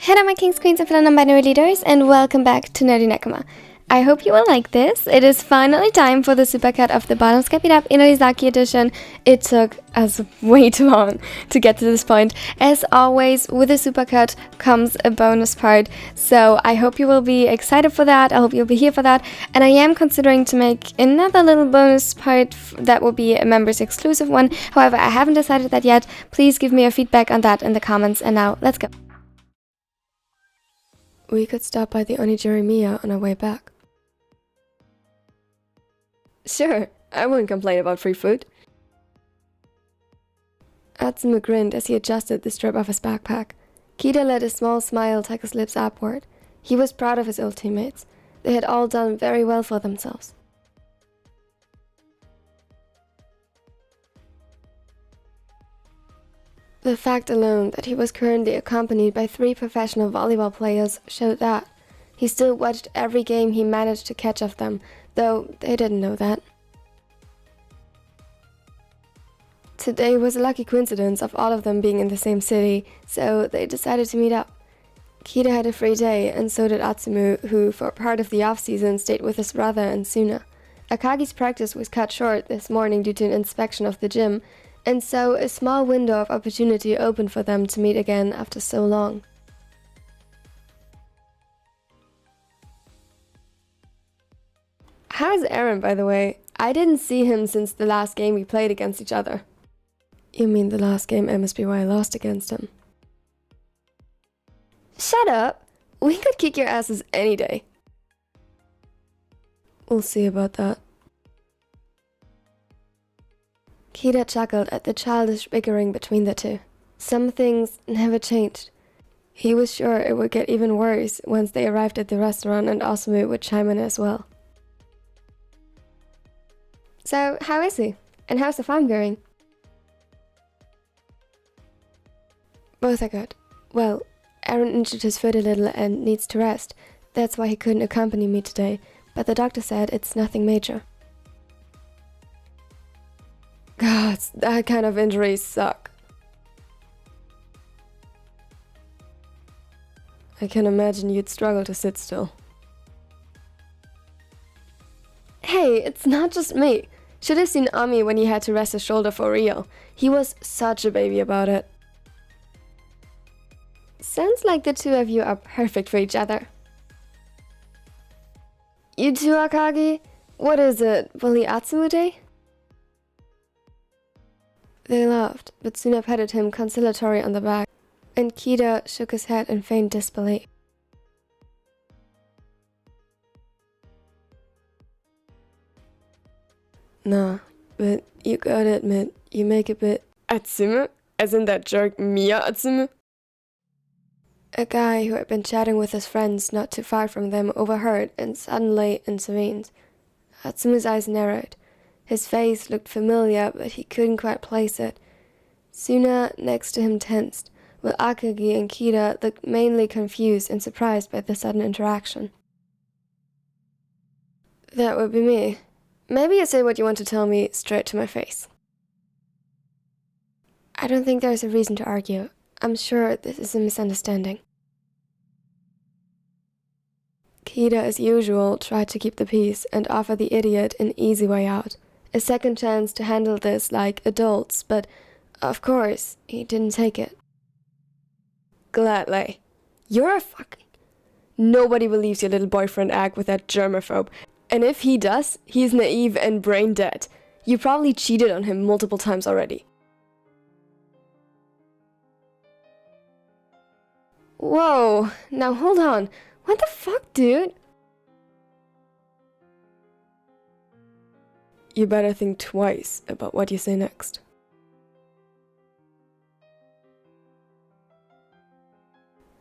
Hello my kings, queens, and fellow non-binary leaders, and welcome back to Nerdy Nakama. I hope you will like this. It is finally time for the supercut of the Bottoms Kept It Up Inarizaki edition. It took us way too long to get to this point. As always, with the supercut comes a bonus part, so I hope you will be excited for that. I hope you'll be here for that, and I am considering to make another little bonus part that will be a members exclusive one. However, I haven't decided that yet. Please give me a feedback on that in the comments, and now let's go. We could stop by the Onigiri Miya on our way back. Sure, I wouldn't complain about free food. Atsumu grinned as he adjusted the strap of his backpack. Kita let a small smile tuck his lips upward. He was proud of his old teammates. They had all done very well for themselves. The fact alone that he was currently accompanied by 3 professional volleyball players showed that. He still watched every game he managed to catch of them, though they didn't know that. Today was a lucky coincidence of all of them being in the same city, so they decided to meet up. Kita had a free day, and so did Atsumu, who for part of the off-season stayed with his brother and Suna. Akagi's practice was cut short this morning due to an inspection of the gym, and so a small window of opportunity opened for them to meet again after so long. How's Aaron, by the way? I didn't see him since the last game we played against each other. You mean the last game MSBY lost against him? Shut up! We could kick your asses any day. We'll see about that. Kita chuckled at the childish bickering between the two. Some things never changed. He was sure it would get even worse once they arrived at the restaurant and Osamu would chime in as well. So, how is he? And how's the farm going? Both are good. Well, Aaron injured his foot a little and needs to rest. That's why he couldn't accompany me today, but the doctor said it's nothing major. God, that kind of injuries suck. I can imagine you'd struggle to sit still. Hey, it's not just me. Should have seen Ami when he had to rest his shoulder for real. He was such a baby about it. Sounds like the two of you are perfect for each other. You too, Akagi? What is it, Bully Atsumu Day? They laughed, but Suna patted him conciliatory on the back, and Kita shook his head in faint disbelief. Nah, but you gotta admit, you make a bit... Atsumu? As in that jerk Miya Atsumu? A guy who had been chatting with his friends not too far from them overheard and suddenly intervened. Atsumu's eyes narrowed. His face looked familiar, but he couldn't quite place it. Suna next to him tensed, while Akagi and Kita looked mainly confused and surprised by the sudden interaction. That would be me. Maybe you say what you want to tell me straight to my face. I don't think there's a reason to argue. I'm sure this is a misunderstanding. Kita, as usual, tried to keep the peace and offer the idiot an easy way out. A second chance to handle this like adults, but of course, he didn't take it. Gladly. You're a fucking... Nobody believes your little boyfriend act with that germaphobe, and if he does, he's naive and brain dead. You probably cheated on him multiple times already. Whoa, now hold on. What the fuck, dude? You better think twice about what you say next.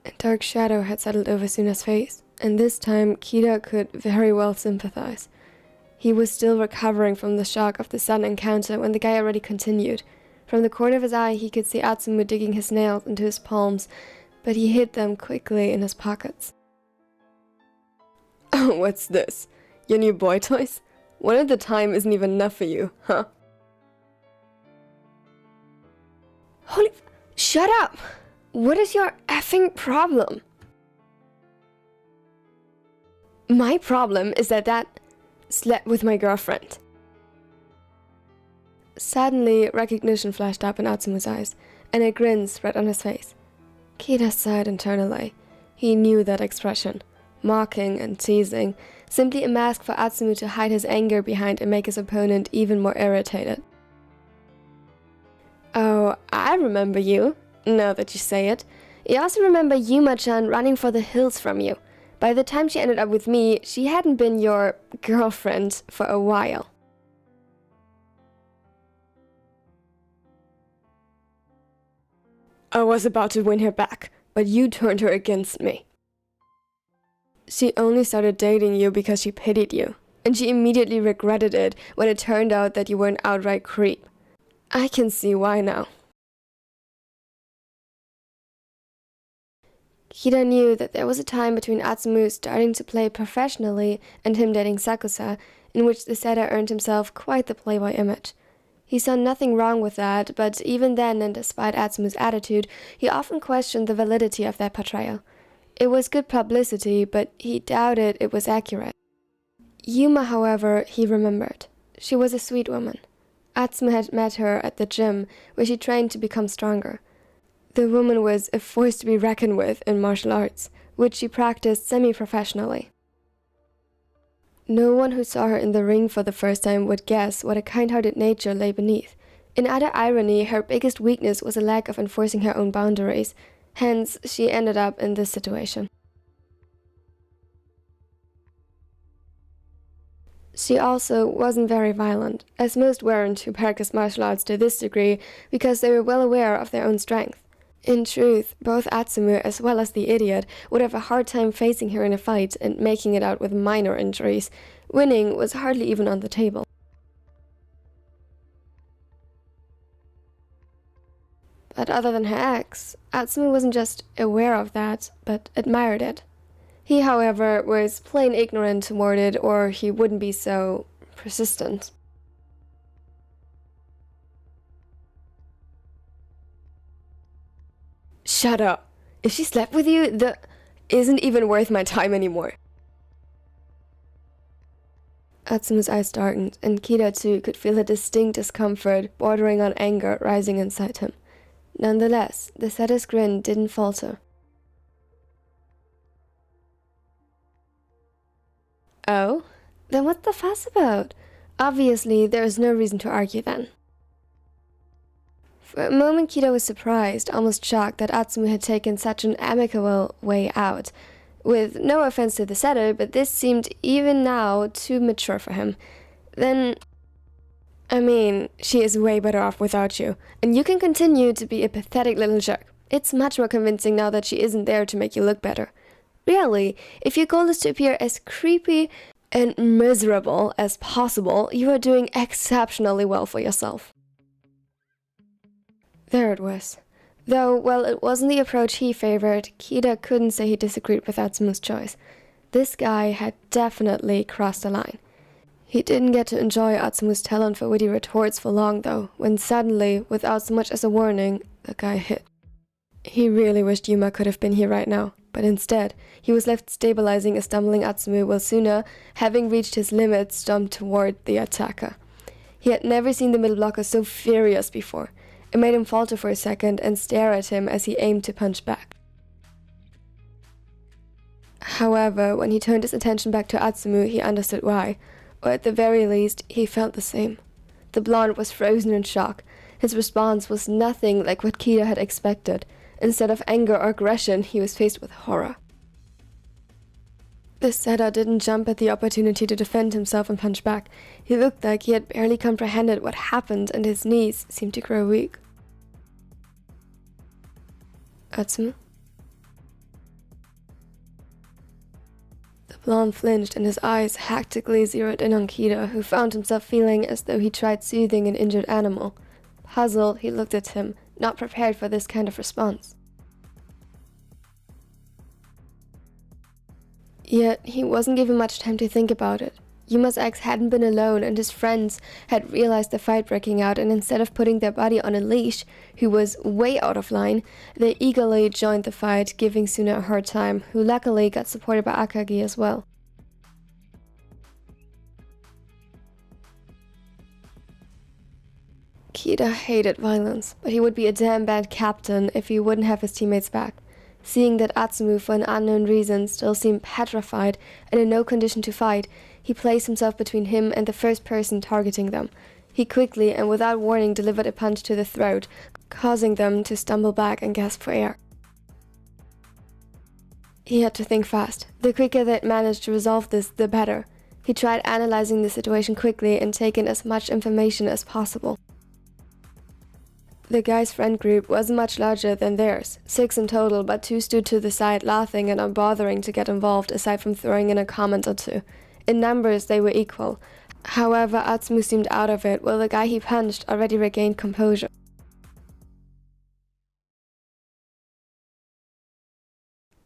A dark shadow had settled over Suna's face, and this time Kita could very well sympathize. He was still recovering from the shock of the sudden encounter when the guy already continued. From the corner of his eye he could see Atsumu digging his nails into his palms, but he hid them quickly in his pockets. Oh, what's this? Your new boy toys? One at a time isn't even enough for you, huh? Holy... Shut up! What is your effing problem? My problem is that slept with my girlfriend. Suddenly, recognition flashed up in Atsumo's eyes, and a grin spread on his face. Kita sighed internally. He knew that expression. Mocking and teasing, simply a mask for Atsumu to hide his anger behind and make his opponent even more irritated. Oh, I remember you, now that you say it. I also remember Yuma-chan running for the hills from you. By the time she ended up with me, she hadn't been your girlfriend for a while. I was about to win her back, but you turned her against me. She only started dating you because she pitied you, and she immediately regretted it when it turned out that you were an outright creep. I can see why now. Kita knew that there was a time between Atsumu starting to play professionally and him dating Sakusa, in which the setter earned himself quite the playboy image. He saw nothing wrong with that, but even then, and despite Atsumu's attitude, he often questioned the validity of that portrayal. It was good publicity, but he doubted it was accurate. Yuma, however, he remembered. She was a sweet woman. Atsumu had met her at the gym, where she trained to become stronger. The woman was a force to be reckoned with in martial arts, which she practiced semi-professionally. No one who saw her in the ring for the first time would guess what a kind-hearted nature lay beneath. In utter irony, her biggest weakness was a lack of enforcing her own boundaries. Hence, she ended up in this situation. She also wasn't very violent, as most weren't who practiced martial arts to this degree because they were well aware of their own strength. In truth, both Atsumu as well as the idiot would have a hard time facing her in a fight and making it out with minor injuries. Winning was hardly even on the table. But other than her ex, Atsumu wasn't just aware of that, but admired it. He, however, was plain ignorant toward it, or he wouldn't be so persistent. Shut up! If she slept with you, that isn't even worth my time anymore. Atsumu's eyes darkened, and Kita too could feel a distinct discomfort bordering on anger rising inside him. Nonetheless, the setter's grin didn't falter. Oh? Then what's the fuss about? Obviously, there is no reason to argue then. For a moment, Kita was surprised, almost shocked that Atsumu had taken such an amicable way out. With no offense to the setter, but this seemed even now too mature for him. Then, I mean, she is way better off without you, and you can continue to be a pathetic little jerk. It's much more convincing now that she isn't there to make you look better. Really, if your goal is to appear as creepy and miserable as possible, you are doing exceptionally well for yourself. There it was. Though, while it wasn't the approach he favored, Kita couldn't say he disagreed with Atsumu's choice. This guy had definitely crossed the line. He didn't get to enjoy Atsumu's talent for witty retorts for long though, when suddenly, without so much as a warning, the guy hit. He really wished Yuma could have been here right now, but instead, he was left stabilizing a stumbling Atsumu while Suna, having reached his limit, stomped toward the attacker. He had never seen the middle blocker so furious before. It made him falter for a second and stare at him as he aimed to punch back. However, when he turned his attention back to Atsumu, he understood why, or at the very least, he felt the same. The blonde was frozen in shock. His response was nothing like what Kita had expected. Instead of anger or aggression, he was faced with horror. The setter didn't jump at the opportunity to defend himself and punch back. He looked like he had barely comprehended what happened, and his knees seemed to grow weak. Atsumu? The blonde flinched, and his eyes hectically zeroed in on Kita, who found himself feeling as though he tried soothing an injured animal. Puzzled, he looked at him, not prepared for this kind of response. Yet, he wasn't given much time to think about it. Yuma's ex hadn't been alone, and his friends had realized the fight breaking out, and instead of putting their buddy on a leash, who was way out of line, they eagerly joined the fight, giving Suna a hard time, who luckily got supported by Akagi as well. Kita hated violence, but he would be a damn bad captain if he wouldn't have his teammates back. Seeing that Atsumu, for an unknown reason, still seemed petrified and in no condition to fight, he placed himself between him and the first person targeting them. He quickly and without warning delivered a punch to the throat, causing them to stumble back and gasp for air. He had to think fast. The quicker they'd managed to resolve this, the better. He tried analyzing the situation quickly and taking as much information as possible. The guy's friend group wasn't much larger than theirs, 6 in total, but 2 stood to the side laughing and not bothering to get involved aside from throwing in a comment or two. In numbers they were equal. However, Atsumu seemed out of it, while the guy he punched already regained composure.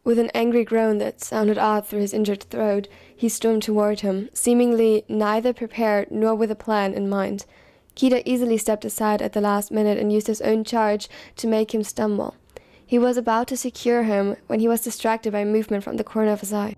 With an angry groan that sounded odd through his injured throat, he stormed toward him, seemingly neither prepared nor with a plan in mind. Kita easily stepped aside at the last minute and used his own charge to make him stumble. He was about to secure him when he was distracted by movement from the corner of his eye.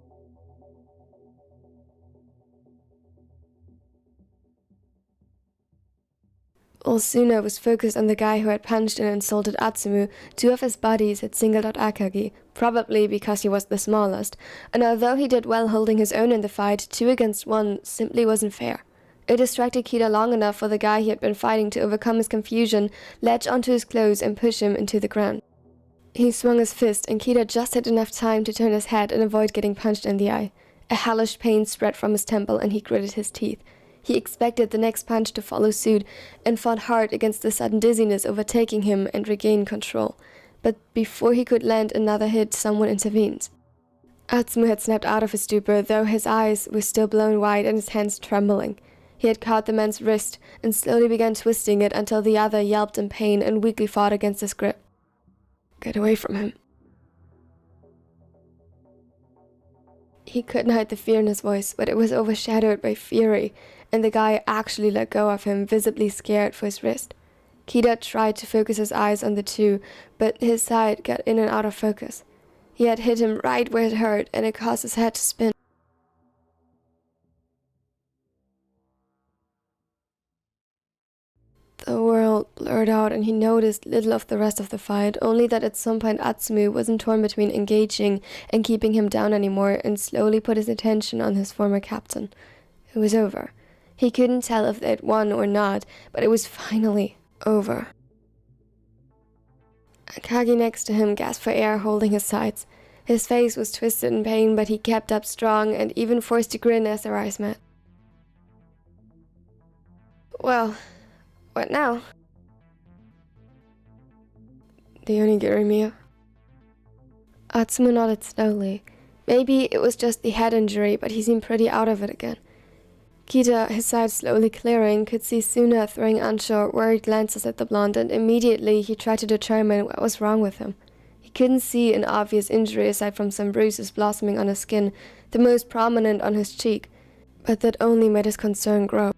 OsaSuna was focused on the guy who had punched and insulted Atsumu. 2 of his buddies had singled out Akagi, probably because he was the smallest, and although he did well holding his own in the fight, 2 against 1 simply wasn't fair. It distracted Kita long enough for the guy he had been fighting to overcome his confusion, latch onto his clothes and push him into the ground. He swung his fist and Kita just had enough time to turn his head and avoid getting punched in the eye. A hellish pain spread from his temple and he gritted his teeth. He expected the next punch to follow suit and fought hard against the sudden dizziness overtaking him and regained control. But before he could land another hit, someone intervened. Atsumu had snapped out of his stupor, though his eyes were still blown wide and his hands trembling. He had caught the man's wrist and slowly began twisting it until the other yelped in pain and weakly fought against his grip. Get away from him. He couldn't hide the fear in his voice, but it was overshadowed by fury, and the guy actually let go of him, visibly scared for his wrist. Kita tried to focus his eyes on the 2, but his sight got in and out of focus. He had hit him right where it hurt, and it caused his head to spin. The world blurred out and he noticed little of the rest of the fight, only that at some point Atsumu wasn't torn between engaging and keeping him down anymore and slowly put his attention on his former captain. It was over. He couldn't tell if they'd won or not, but it was finally over. Akagi next to him gasped for air, holding his sides. His face was twisted in pain, but he kept up strong and even forced a grin as their eyes met. Well, what now? The onigiri meal. Atsumu nodded slowly. Maybe it was just the head injury, but he seemed pretty out of it again. Kita, his side slowly clearing, could see Suna throwing unsure, worried glances at the blonde, and immediately he tried to determine what was wrong with him. He couldn't see an obvious injury aside from some bruises blossoming on his skin, the most prominent on his cheek, but that only made his concern grow.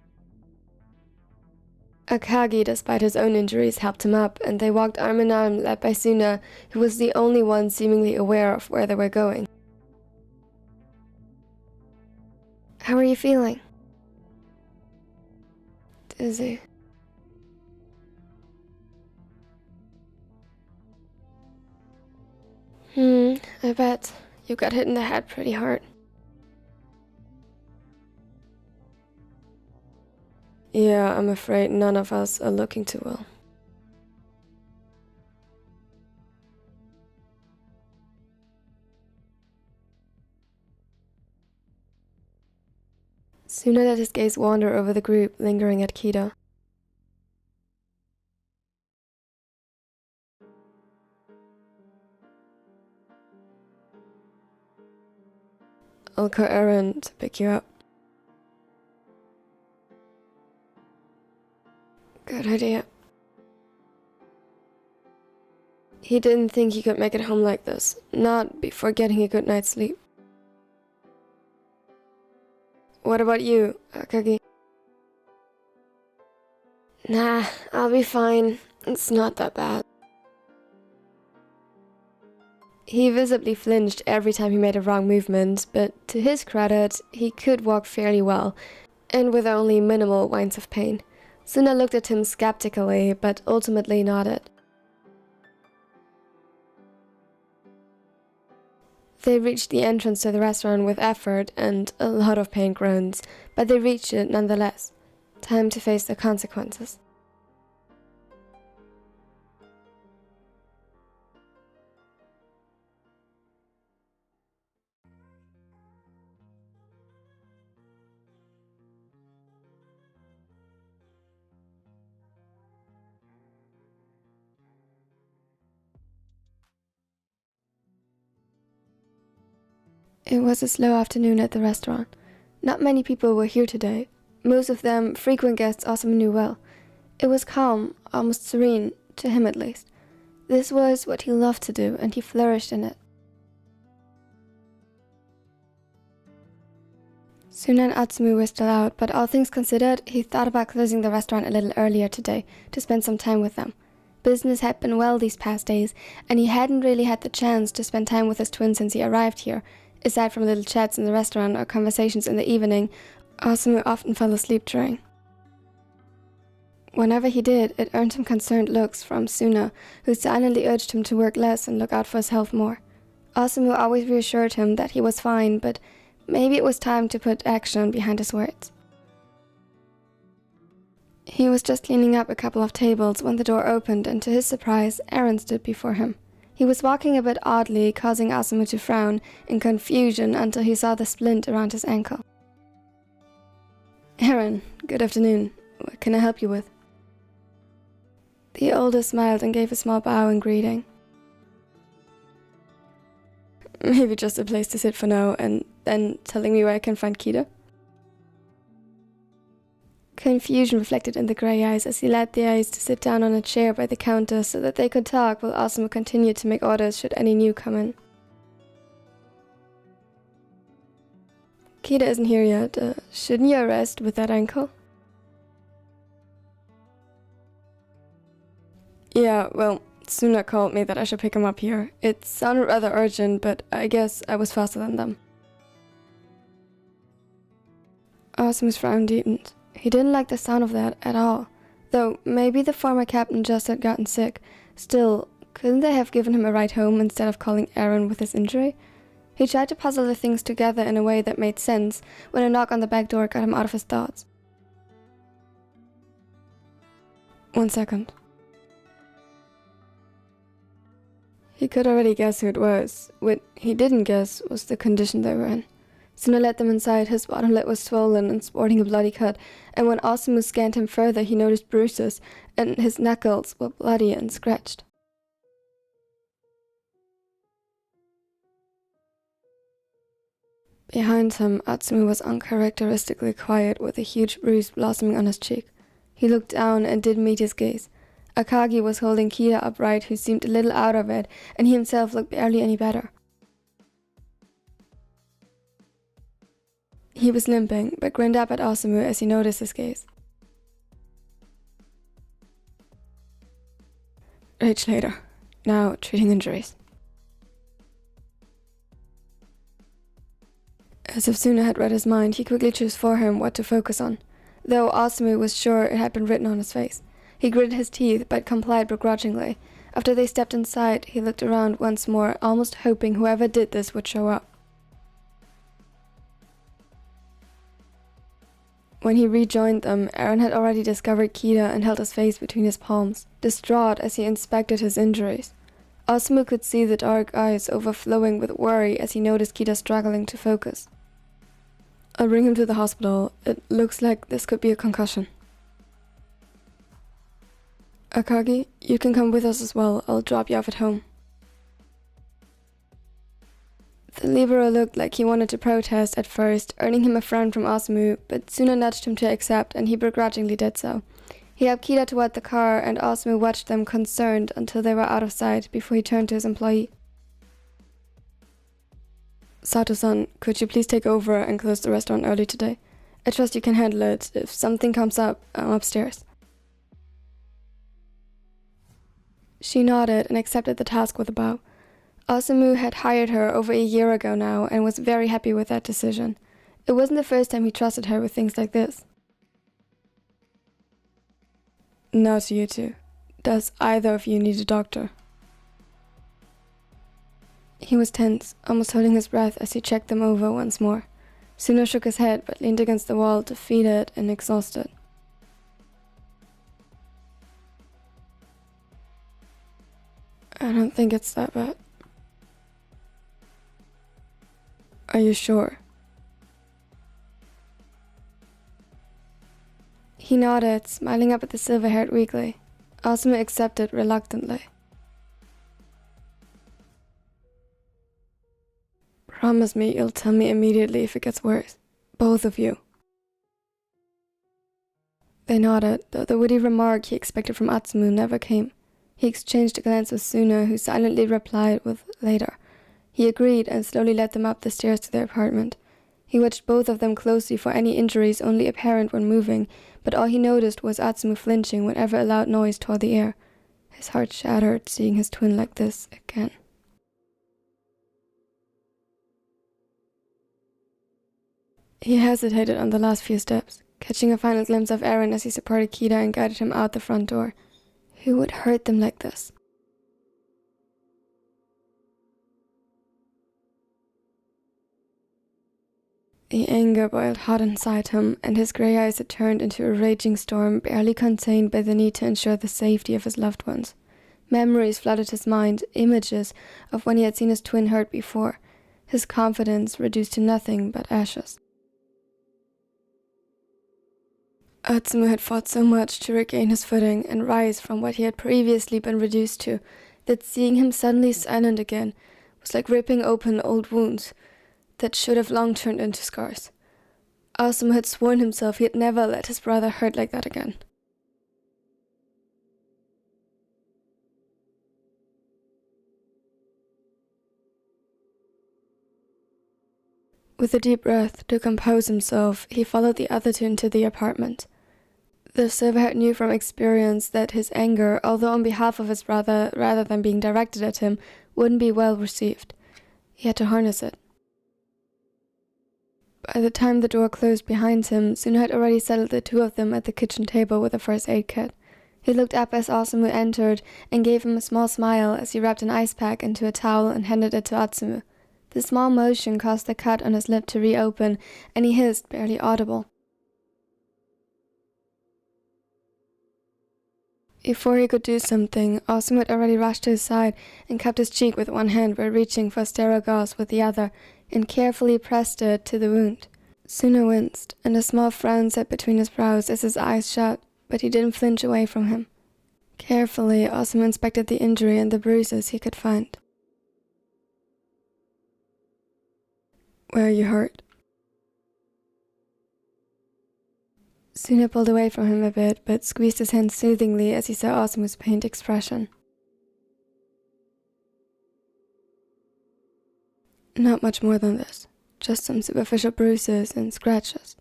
Akagi, despite his own injuries, helped him up, and they walked arm in arm, led by Suna, who was the only one seemingly aware of where they were going. How are you feeling? Dizzy. I bet. You got hit in the head pretty hard. Yeah, I'm afraid none of us are looking too well. Suna let his gaze wander over the group, lingering at Kita. I'll call Aaron to pick you up. Good idea. He didn't think he could make it home like this, not before getting a good night's sleep. What about you, Akagi? Nah, I'll be fine. It's not that bad. He visibly flinched every time he made a wrong movement, but to his credit, he could walk fairly well, and with only minimal whines of pain. Suna looked at him skeptically, but ultimately nodded. They reached the entrance to the restaurant with effort and a lot of pain groans, but they reached it nonetheless. Time to face the consequences. It was a slow afternoon at the restaurant. Not many people were here today. Most of them frequent guests Osamu knew well. It was calm, almost serene, to him at least. This was what he loved to do, and he flourished in it. Suna and Atsumu were still out, but all things considered, he thought about closing the restaurant a little earlier today to spend some time with them. Business had been well these past days, and he hadn't really had the chance to spend time with his twin since he arrived here. Aside from little chats in the restaurant or conversations in the evening, Osamu often fell asleep during. Whenever he did, it earned him concerned looks from Suna, who silently urged him to work less and look out for his health more. Osamu always reassured him that he was fine, but maybe it was time to put action behind his words. He was just cleaning up a couple of tables when the door opened, and to his surprise, Aaron stood before him. He was walking a bit oddly, causing Osamu to frown in confusion until he saw the splint around his ankle. Aaron, good afternoon. What can I help you with? The older smiled and gave a small bow in greeting. Maybe just a place to sit for now, and then telling me where I can find Kita? Confusion reflected in the grey eyes as he led the eyes to sit down on a chair by the counter so that they could talk while Osamu continued to make orders should any new come in. Kita isn't here yet. Shouldn't you rest with that ankle? Yeah, well, Suna called me that I should pick him up here. It sounded rather urgent, but I guess I was faster than them. Osamu's frown deepened. He didn't like the sound of that at all, though maybe the former captain just had gotten sick. Still, couldn't they have given him a ride home instead of calling Aaron with his injury? He tried to puzzle the things together in a way that made sense when a knock on the back door got him out of his thoughts. 1 second. He could already guess who it was. What he didn't guess was the condition they were in. Suna led them inside. His bottom lip was swollen and sporting a bloody cut, and when Osamu scanned him further, he noticed bruises, and his knuckles were bloody and scratched. Behind him, Atsumu was uncharacteristically quiet, with a huge bruise blossoming on his cheek. He looked down and didn't meet his gaze. Akagi was holding Kita upright, who seemed a little out of it, and he himself looked barely any better. He was limping, but grinned up at Osamu as he noticed his gaze. Rage later. Now treating injuries. As if Suna had read his mind, he quickly chose for him what to focus on, though Osamu was sure it had been written on his face. He gritted his teeth, but complied begrudgingly. After they stepped inside, he looked around once more, almost hoping whoever did this would show up. When he rejoined them, Aaron had already discovered Kita and held his face between his palms, distraught as he inspected his injuries. Osamu could see the dark eyes overflowing with worry as he noticed Kita struggling to focus. I'll bring him to the hospital. It looks like this could be a concussion. Akagi, you can come with us as well. I'll drop you off at home. The libero looked like he wanted to protest at first, earning him a frown from Osamu, but Suna nudged him to accept, and he begrudgingly did so. He helped Kita toward the car, and Osamu watched them concerned until they were out of sight before he turned to his employee. Sato-san, could you please take over and close the restaurant early today? I trust you can handle it. If something comes up, I'm upstairs. She nodded and accepted the task with a bow. Osamu had hired her over a year ago now and was very happy with that decision. It wasn't the first time he trusted her with things like this. Now to you two. Does either of you need a doctor? He was tense, almost holding his breath as he checked them over once more. Suna shook his head but leaned against the wall, defeated and exhausted. I don't think it's that bad. Are you sure? He nodded, smiling up at the silver-haired weakly. OsaSuna accepted reluctantly. Promise me you'll tell me immediately if it gets worse. Both of you. They nodded, though the witty remark he expected from Atsumu never came. He exchanged a glance with Suna, who silently replied with later. He agreed and slowly led them up the stairs to their apartment. He watched both of them closely for any injuries only apparent when moving, but all he noticed was Atsumu flinching whenever a loud noise tore the air. His heart shattered seeing his twin like this again. He hesitated on the last few steps, catching a final glimpse of Eren as he supported Kita and guided him out the front door. Who would hurt them like this? The anger boiled hot inside him, and his grey eyes had turned into a raging storm barely contained by the need to ensure the safety of his loved ones. Memories flooded his mind, images of when he had seen his twin hurt before, his confidence reduced to nothing but ashes. Atsumu had fought so much to regain his footing and rise from what he had previously been reduced to, that seeing him suddenly silent again was like ripping open old wounds that should have long turned into scars. Atsumu had sworn himself he had never let his brother hurt like that again. With a deep breath to compose himself, he followed the other two into the apartment. The silverhaired knew from experience that his anger, although on behalf of his brother rather than being directed at him, wouldn't be well received. He had to harness it. By the time the door closed behind him, Suna had already settled the two of them at the kitchen table with a first aid kit. He looked up as OsaSuna entered and gave him a small smile as he wrapped an ice pack into a towel and handed it to Atsumu. The small motion caused the cut on his lip to reopen, and he hissed, barely audible. Before he could do something, OsaSuna had already rushed to his side and cupped his cheek with one hand while reaching for sterile gauze with the other, and carefully pressed it to the wound. Suna winced, and a small frown set between his brows as his eyes shut, but he didn't flinch away from him. Carefully, OsaSuna inspected the injury and the bruises he could find. "Where are you hurt?" Suna pulled away from him a bit, but squeezed his hand soothingly as he saw OsaSuna's pained expression. "Not much more than this. Just some superficial bruises and scratches."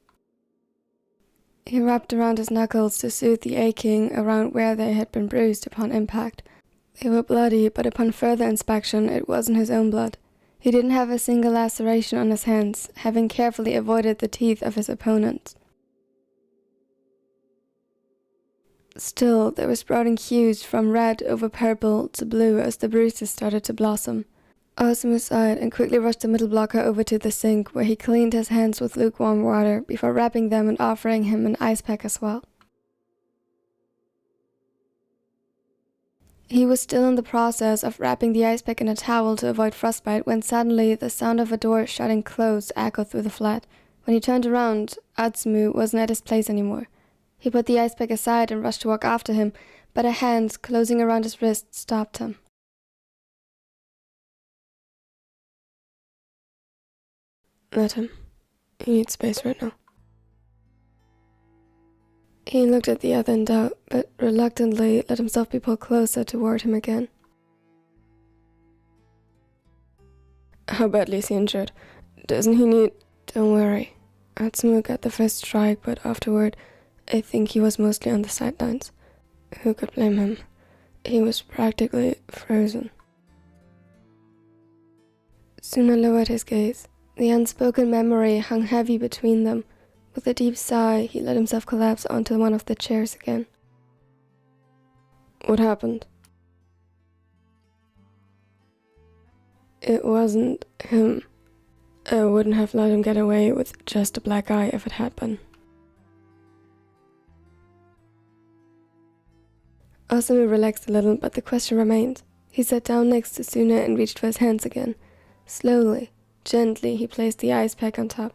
He wrapped around his knuckles to soothe the aching around where they had been bruised upon impact. They were bloody, but upon further inspection it wasn't his own blood. He didn't have a single laceration on his hands, having carefully avoided the teeth of his opponents. Still, there were sprouting hues from red over purple to blue as the bruises started to blossom. OsaSuna sighed and quickly rushed the middle blocker over to the sink, where he cleaned his hands with lukewarm water before wrapping them and offering him an ice pack as well. He was still in the process of wrapping the ice pack in a towel to avoid frostbite when suddenly the sound of a door shutting closed echoed through the flat. When he turned around, Atsumu wasn't at his place anymore. He put the ice pack aside and rushed to walk after him, but a hand closing around his wrist stopped him. "Let him. He needs space right now." He looked at the other in doubt, but reluctantly let himself be pulled closer toward him again. "How badly is he injured? Doesn't he need—" "Don't worry. Atsumu got the first strike, but afterward, I think he was mostly on the sidelines. Who could blame him? He was practically frozen." Suna lowered his gaze. The unspoken memory hung heavy between them. With a deep sigh, he let himself collapse onto one of the chairs again. What happened? It wasn't him. I wouldn't have let him get away with just a black eye if it had been. Osamu relaxed a little, but the question remained. He sat down next to Suna and reached for his hands again. Slowly, gently, he placed the ice pack on top,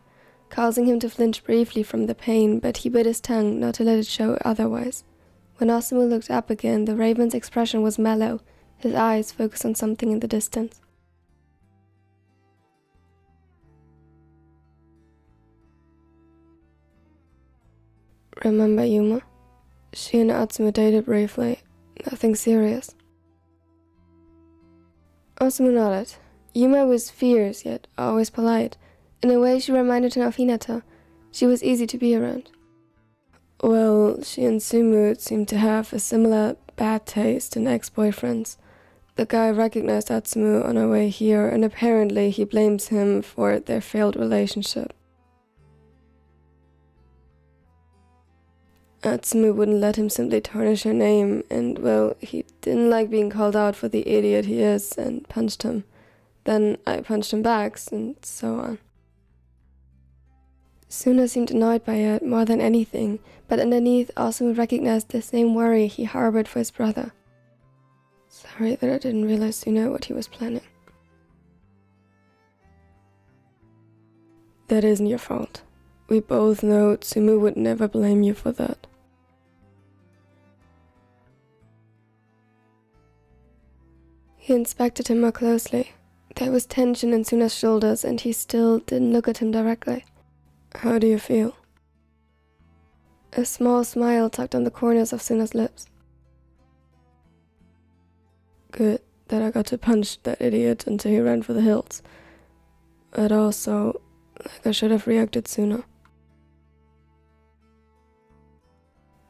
causing him to flinch briefly from the pain, but he bit his tongue not to let it show otherwise. When Osamu looked up again, the raven's expression was mellow, his eyes focused on something in the distance. Remember Yuma? She and Atsumu dated briefly. Nothing serious. Osamu nodded. Yuma was fierce, yet always polite. In a way, she reminded him of Hinata. She was easy to be around. Well, she and Sumu seemed to have a similar bad taste in ex-boyfriends. The guy recognized Atsumu on her way here, and apparently he blames him for their failed relationship. Atsumu wouldn't let him simply tarnish her name, and, well, he didn't like being called out for the idiot he is, and punched him. Then I punched him back, and so on. Suna seemed annoyed by it more than anything, but underneath Osamu recognized the same worry he harbored for his brother. Sorry that I didn't realize sooner what he was planning. That isn't your fault. We both know Tsumu would never blame you for that. He inspected him more closely. There was tension in Suna's shoulders, and he still didn't look at him directly. How do you feel? A small smile tugged on the corners of Suna's lips. Good that I got to punch that idiot until he ran for the hills. But also, like I should have reacted sooner.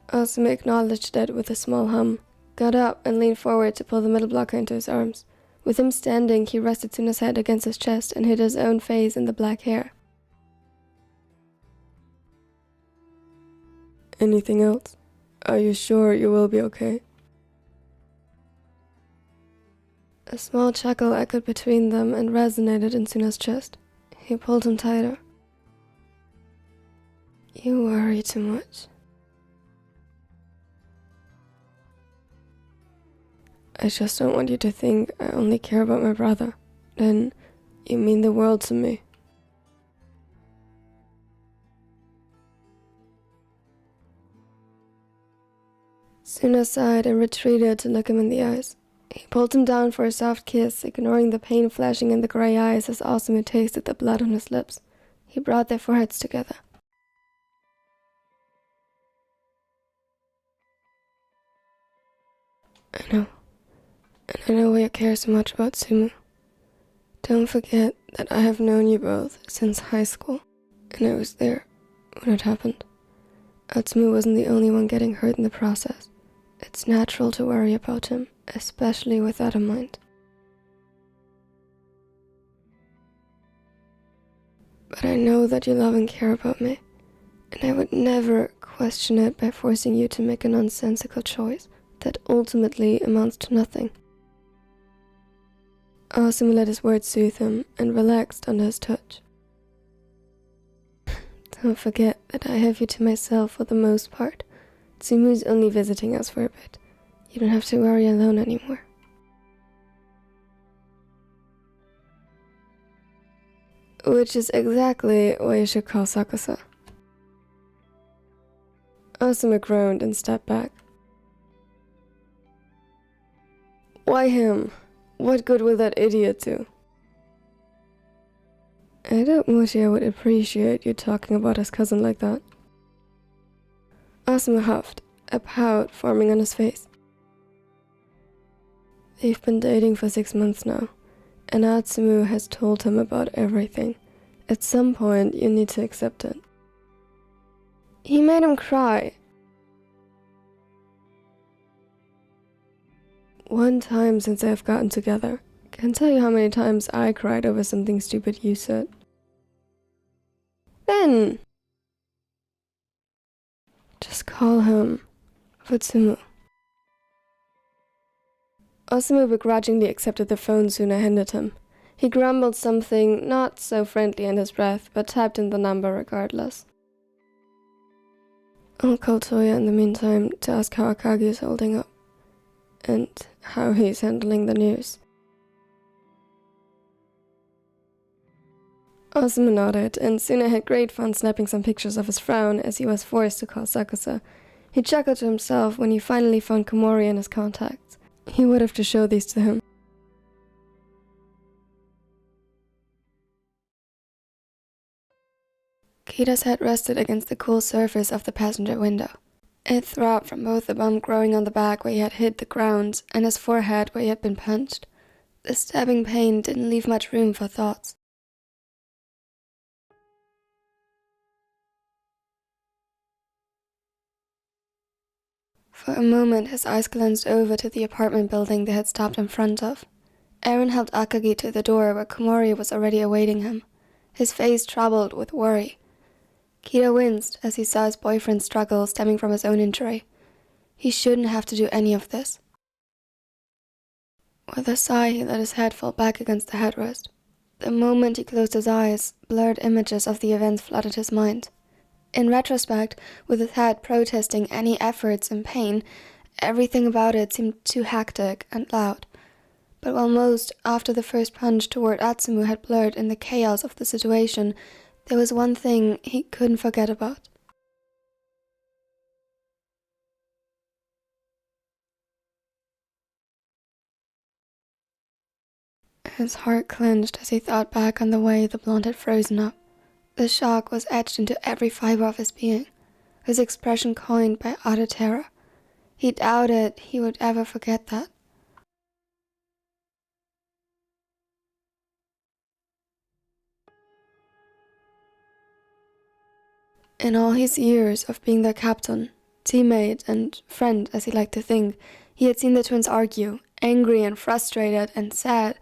Osamu acknowledged that with a small hum, got up and leaned forward to pull the middle blocker into his arms. With him standing, he rested Suna's head against his chest and hid his own face in the black hair. Anything else? Are you sure you will be okay? A small chuckle echoed between them and resonated in Suna's chest. He pulled him tighter. You worry too much. I just don't want you to think I only care about my brother. Then you mean the world to me. Suna sighed and retreated to look him in the eyes. He pulled him down for a soft kiss, ignoring the pain flashing in the gray eyes as Osamu tasted the blood on his lips. He brought their foreheads together. I know. And I know why you care so much about Sumu. Don't forget that I have known you both since high school, and I was there when it happened. Atsumu wasn't the only one getting hurt in the process. It's natural to worry about him, especially with that in mind. But I know that you love and care about me, and I would never question it by forcing you to make a nonsensical choice that ultimately amounts to nothing. Osamu let his words soothe him and relaxed under his touch. Don't forget that I have you to myself for the most part. Tsumu's only visiting us for a bit. You don't have to worry alone anymore. Which is exactly why you should call Sakusa. Osamu groaned and stepped back. Why him? What good will that idiot do? I doubt Moshia would appreciate you talking about his cousin like that. Osamu huffed, a pout forming on his face. They've been dating for 6 months now, and Atsumu has told him about everything. At some point, you need to accept it. He made him cry. One time since they've gotten together. Can't tell you how many times I cried over something stupid you said. Then, just call him Futsumu. Osamu begrudgingly accepted the phone Suna handed him. He grumbled something not so friendly under his breath, but typed in the number regardless. I'll call Toya in the meantime to ask how Akagi is holding up, and how he's handling the news. Osamu nodded, and Suna had great fun snapping some pictures of his frown as he was forced to call Sakusa. He chuckled to himself when he finally found Komori in his contacts. He would have to show these to him. Kita's head rested against the cool surface of the passenger window. It throbbed from both the bump growing on the back where he had hit the ground and his forehead where he had been punched. The stabbing pain didn't leave much room for thoughts. For a moment, his eyes glanced over to the apartment building they had stopped in front of. Aaron helped Akagi to the door where Komori was already awaiting him, his face troubled with worry. Kita winced as he saw his boyfriend's struggle stemming from his own injury. He shouldn't have to do any of this. With a sigh, he let his head fall back against the headrest. The moment he closed his eyes, blurred images of the events flooded his mind. In retrospect, with his head protesting any efforts in pain, everything about it seemed too hectic and loud. But while most, after the first punch toward Atsumu, had blurred in the chaos of the situation, there was one thing he couldn't forget about. His heart clenched as he thought back on the way the blonde had frozen up. The shock was etched into every fiber of his being, his expression coined by utter terror. He doubted he would ever forget that. In all his years of being their captain, teammate, and friend as he liked to think, he had seen the twins argue, angry and frustrated and sad,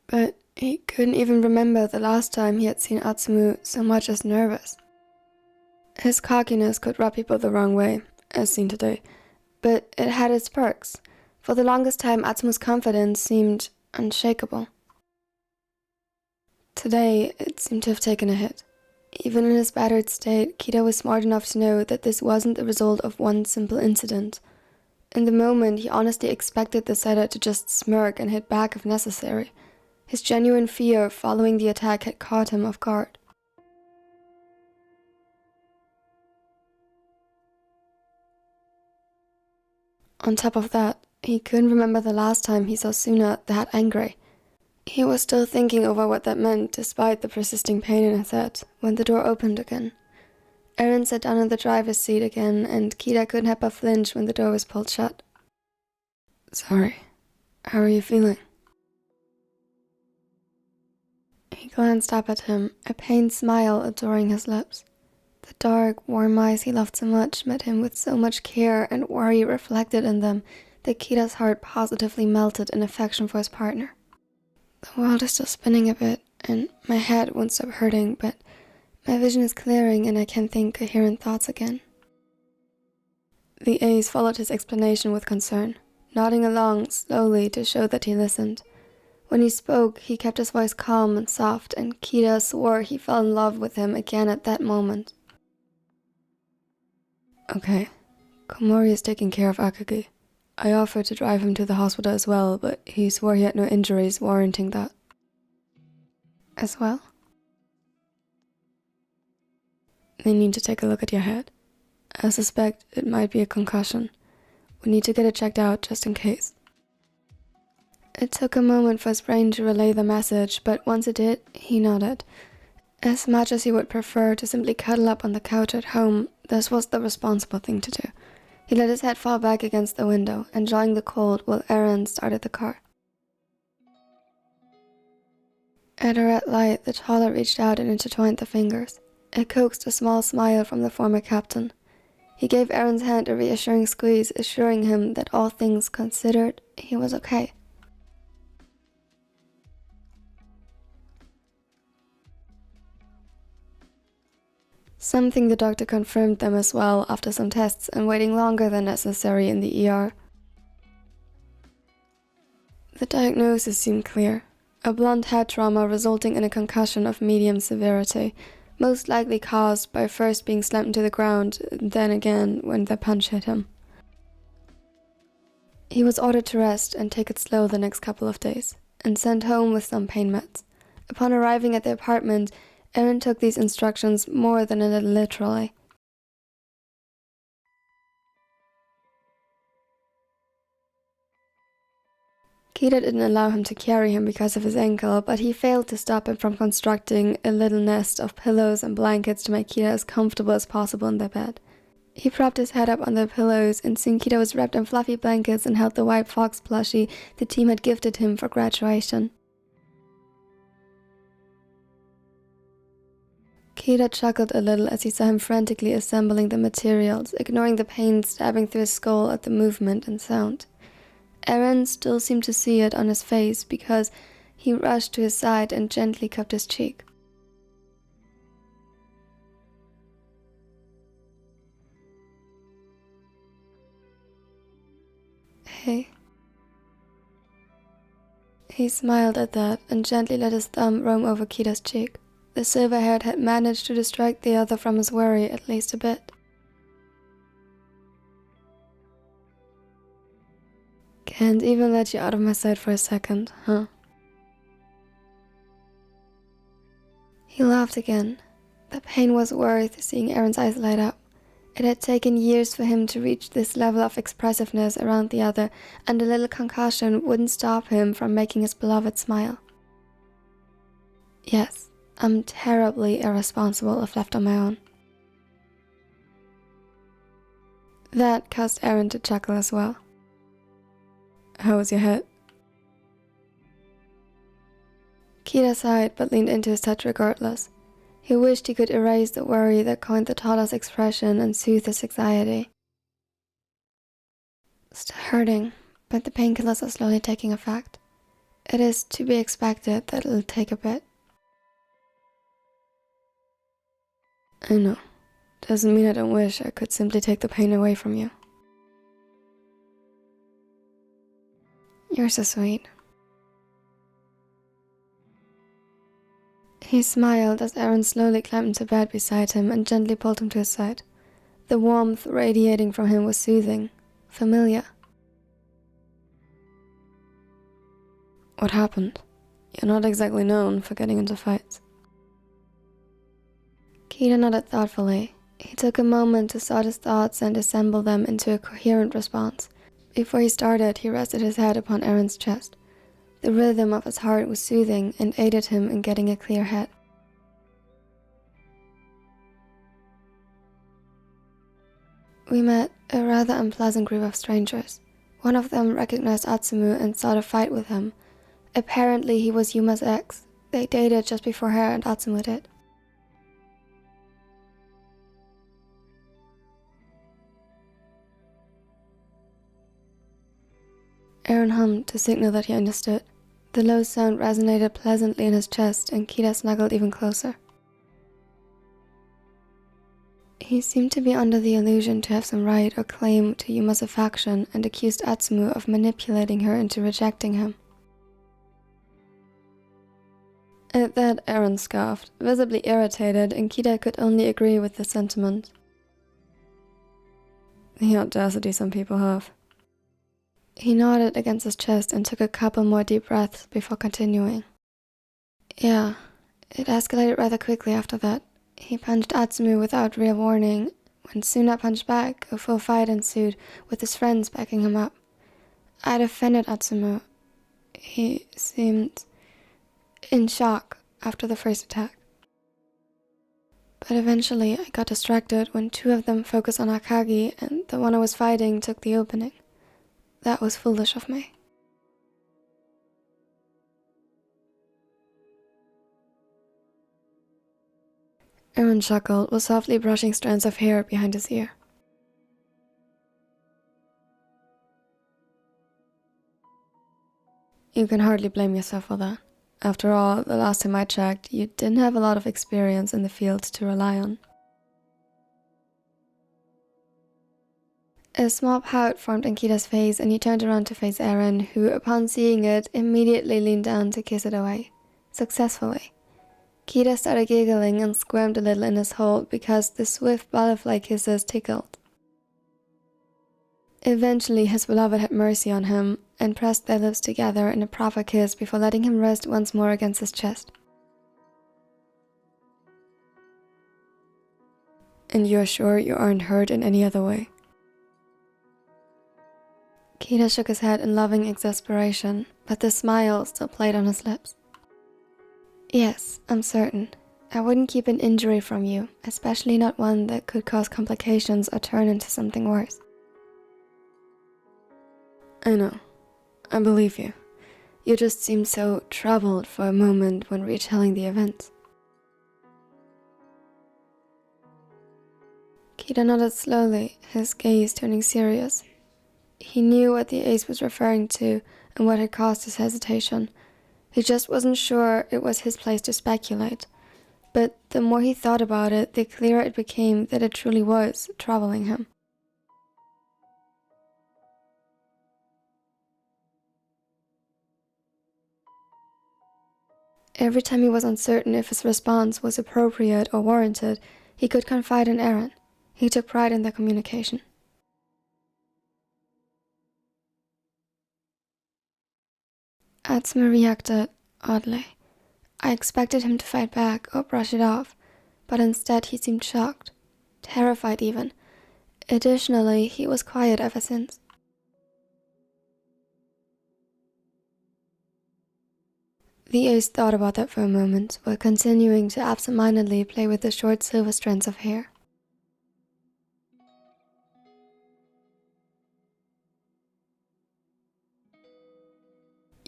but he couldn't even remember the last time he had seen Atsumu so much as nervous. His cockiness could rub people the wrong way, as seen today, but it had its perks. For the longest time, Atsumu's confidence seemed unshakable. Today, it seemed to have taken a hit. Even in his battered state, Kita was smart enough to know that this wasn't the result of one simple incident. In the moment, he honestly expected the setter to just smirk and hit back if necessary. His genuine fear following the attack had caught him off guard. On top of that, he couldn't remember the last time he saw Suna that angry. He was still thinking over what that meant despite the persisting pain in his head when the door opened again. Aaron sat down in the driver's seat again and Kita couldn't help but flinch when the door was pulled shut. Sorry, how are you feeling? He glanced up at him, a pained smile adoring his lips. The dark, warm eyes he loved so much met him with so much care and worry reflected in them that Kita's heart positively melted in affection for his partner. The world is still spinning a bit, and my head won't stop hurting, but my vision is clearing and I can think coherent thoughts again. The ace followed his explanation with concern, nodding along slowly to show that he listened. When he spoke, he kept his voice calm and soft, and Kita swore he fell in love with him again at that moment. Okay, Komori is taking care of Akagi. I offered to drive him to the hospital as well, but he swore he had no injuries warranting that. As well? They need to take a look at your head. I suspect it might be a concussion. We need to get it checked out just in case. It took a moment for his brain to relay the message, but once it did, he nodded. As much as he would prefer to simply cuddle up on the couch at home, this was the responsible thing to do. He let his head fall back against the window, enjoying the cold while Aaron started the car. At a red light, the taller reached out and intertwined the fingers. It coaxed a small smile from the former captain. He gave Aaron's hand a reassuring squeeze, assuring him that all things considered, he was okay. Something the doctor confirmed them as well after some tests and waiting longer than necessary in the ER. The diagnosis seemed clear. A blunt head trauma resulting in a concussion of medium severity, most likely caused by first being slammed to the ground, then again when the punch hit him. He was ordered to rest and take it slow the next couple of days, and sent home with some pain meds. Upon arriving at the apartment, Aaron took these instructions more than a little literally. Kita didn't allow him to carry him because of his ankle, but he failed to stop him from constructing a little nest of pillows and blankets to make Kita as comfortable as possible in their bed. He propped his head up on the pillows, and soon Kita was wrapped in fluffy blankets and held the white fox plushie the team had gifted him for graduation. Kita chuckled a little as he saw him frantically assembling the materials, ignoring the pain stabbing through his skull at the movement and sound. Aaron still seemed to see it on his face because he rushed to his side and gently cupped his cheek. Hey. He smiled at that and gently let his thumb roam over Kita's cheek. The silver-haired had managed to distract the other from his worry at least a bit. Can't even let you out of my sight for a second, huh? He laughed again. The pain was worth seeing Aaron's eyes light up. It had taken years for him to reach this level of expressiveness around the other, and a little concussion wouldn't stop him from making his beloved smile. Yes, I'm terribly irresponsible if left on my own. That caused Aaron to chuckle as well. How was your head? Kita sighed but leaned into his touch regardless. He wished he could erase the worry that coined the toddler's expression and soothe his anxiety. Still hurting, but the painkillers are slowly taking effect. It is to be expected that it'll take a bit. I know. Doesn't mean I don't wish I could simply take the pain away from you. You're so sweet. He smiled as Aaron slowly climbed into bed beside him and gently pulled him to his side. The warmth radiating from him was soothing, familiar. What happened? You're not exactly known for getting into fights. Kita nodded thoughtfully. He took a moment to sort his thoughts and assemble them into a coherent response. Before he started, he rested his head upon Aaron's chest. The rhythm of his heart was soothing and aided him in getting a clear head. We met a rather unpleasant group of strangers. One of them recognized Atsumu and sought a fight with him. Apparently he was Yuma's ex. They dated just before her and Atsumu did. Aaron hummed to signal that he understood. The low sound resonated pleasantly in his chest, and Kita snuggled even closer. He seemed to be under the illusion to have some right or claim to Yuma's affection and accused Atsumu of manipulating her into rejecting him. At that, Aaron scoffed, visibly irritated, and Kita could only agree with the sentiment. The audacity some people have. He nodded against his chest and took a couple more deep breaths before continuing. Yeah, it escalated rather quickly after that. He punched Atsumu without real warning. When Suna punched back, a full fight ensued, with his friends backing him up. I defended Atsumu. He seemed in shock after the first attack. But eventually I got distracted when two of them focused on Akagi and the one I was fighting took the opening. That was foolish of me. Aaron chuckled, was softly brushing strands of hair behind his ear. You can hardly blame yourself for that. After all, the last time I checked, you didn't have a lot of experience in the field to rely on. A small pout formed on Kita's face, and he turned around to face Aaron, who, upon seeing it, immediately leaned down to kiss it away. Successfully. Kita started giggling and squirmed a little in his hold because the swift butterfly kisses tickled. Eventually, his beloved had mercy on him and pressed their lips together in a proper kiss before letting him rest once more against his chest. "And you're sure you aren't hurt in any other way?" Kita shook his head in loving exasperation, but the smile still played on his lips. "Yes, I'm certain. I wouldn't keep an injury from you, especially not one that could cause complications or turn into something worse." "I know. I believe you. You just seemed so troubled for a moment when retelling the events." Kita nodded slowly, his gaze turning serious. He knew what the ace was referring to and what had caused his hesitation. He just wasn't sure it was his place to speculate. But the more he thought about it, the clearer it became that it truly was troubling him. Every time he was uncertain if his response was appropriate or warranted, he could confide in Aaron. He took pride in their communication. Atsumu reacted oddly. I expected him to fight back or brush it off, but instead he seemed shocked, terrified even. Additionally, he was quiet ever since. The ace thought about that for a moment, while continuing to absent-mindedly play with the short silver strands of hair.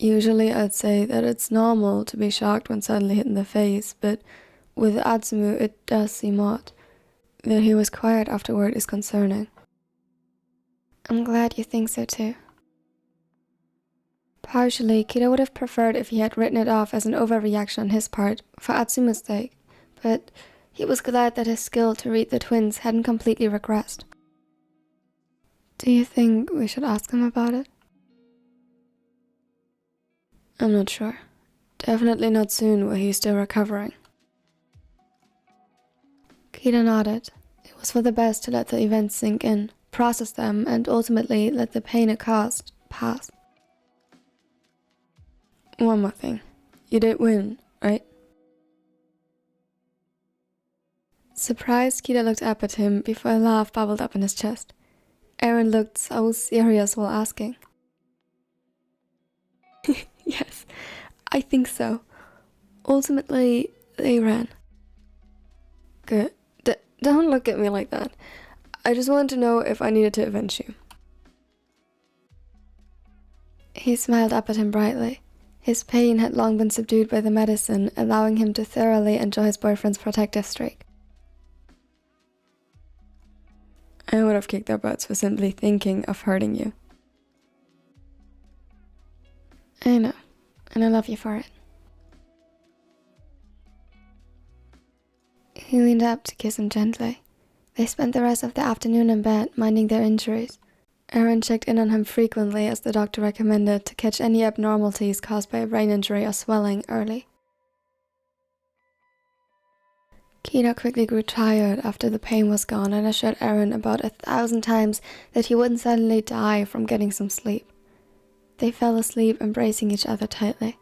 Usually I'd say that it's normal to be shocked when suddenly hit in the face, but with Atsumu it does seem odd. That he was quiet afterward is concerning. I'm glad you think so too. Partially, Kita would have preferred if he had written it off as an overreaction on his part, for Atsumu's sake, but he was glad that his skill to read the twins hadn't completely regressed. Do you think we should ask him about it? I'm not sure. Definitely not soon while he's still recovering. Kita nodded. It was for the best to let the events sink in, process them, and ultimately let the pain it caused pass. One more thing. You did win, right? Surprised, Kita looked up at him before a laugh bubbled up in his chest. Aaron looked so serious while asking. Yes, I think so. Ultimately, they ran. Good. Don't look at me like that. I just wanted to know if I needed to avenge you. He smiled up at him brightly. His pain had long been subdued by the medicine, allowing him to thoroughly enjoy his boyfriend's protective streak. I would have kicked their butts for simply thinking of hurting you. I know, and I love you for it. He leaned up to kiss him gently. They spent the rest of the afternoon in bed, minding their injuries. Aaron checked in on him frequently as the doctor recommended to catch any abnormalities caused by a brain injury or swelling early. Kita quickly grew tired after the pain was gone and assured Aaron about 1,000 times that he wouldn't suddenly die from getting some sleep. They fell asleep embracing each other tightly.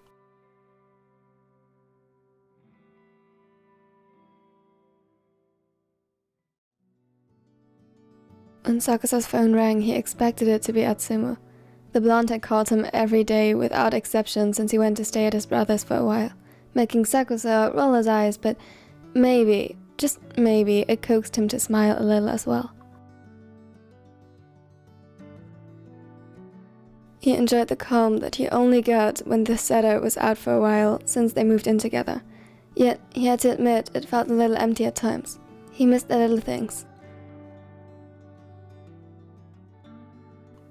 When Sakusa's phone rang, he expected it to be Atsumu. The blonde had called him every day without exception since he went to stay at his brother's for a while, making Sakusa roll his eyes, but maybe, just maybe, it coaxed him to smile a little as well. He enjoyed the calm that he only got when the setter was out for a while since they moved in together. Yet, he had to admit it felt a little empty at times. He missed the little things.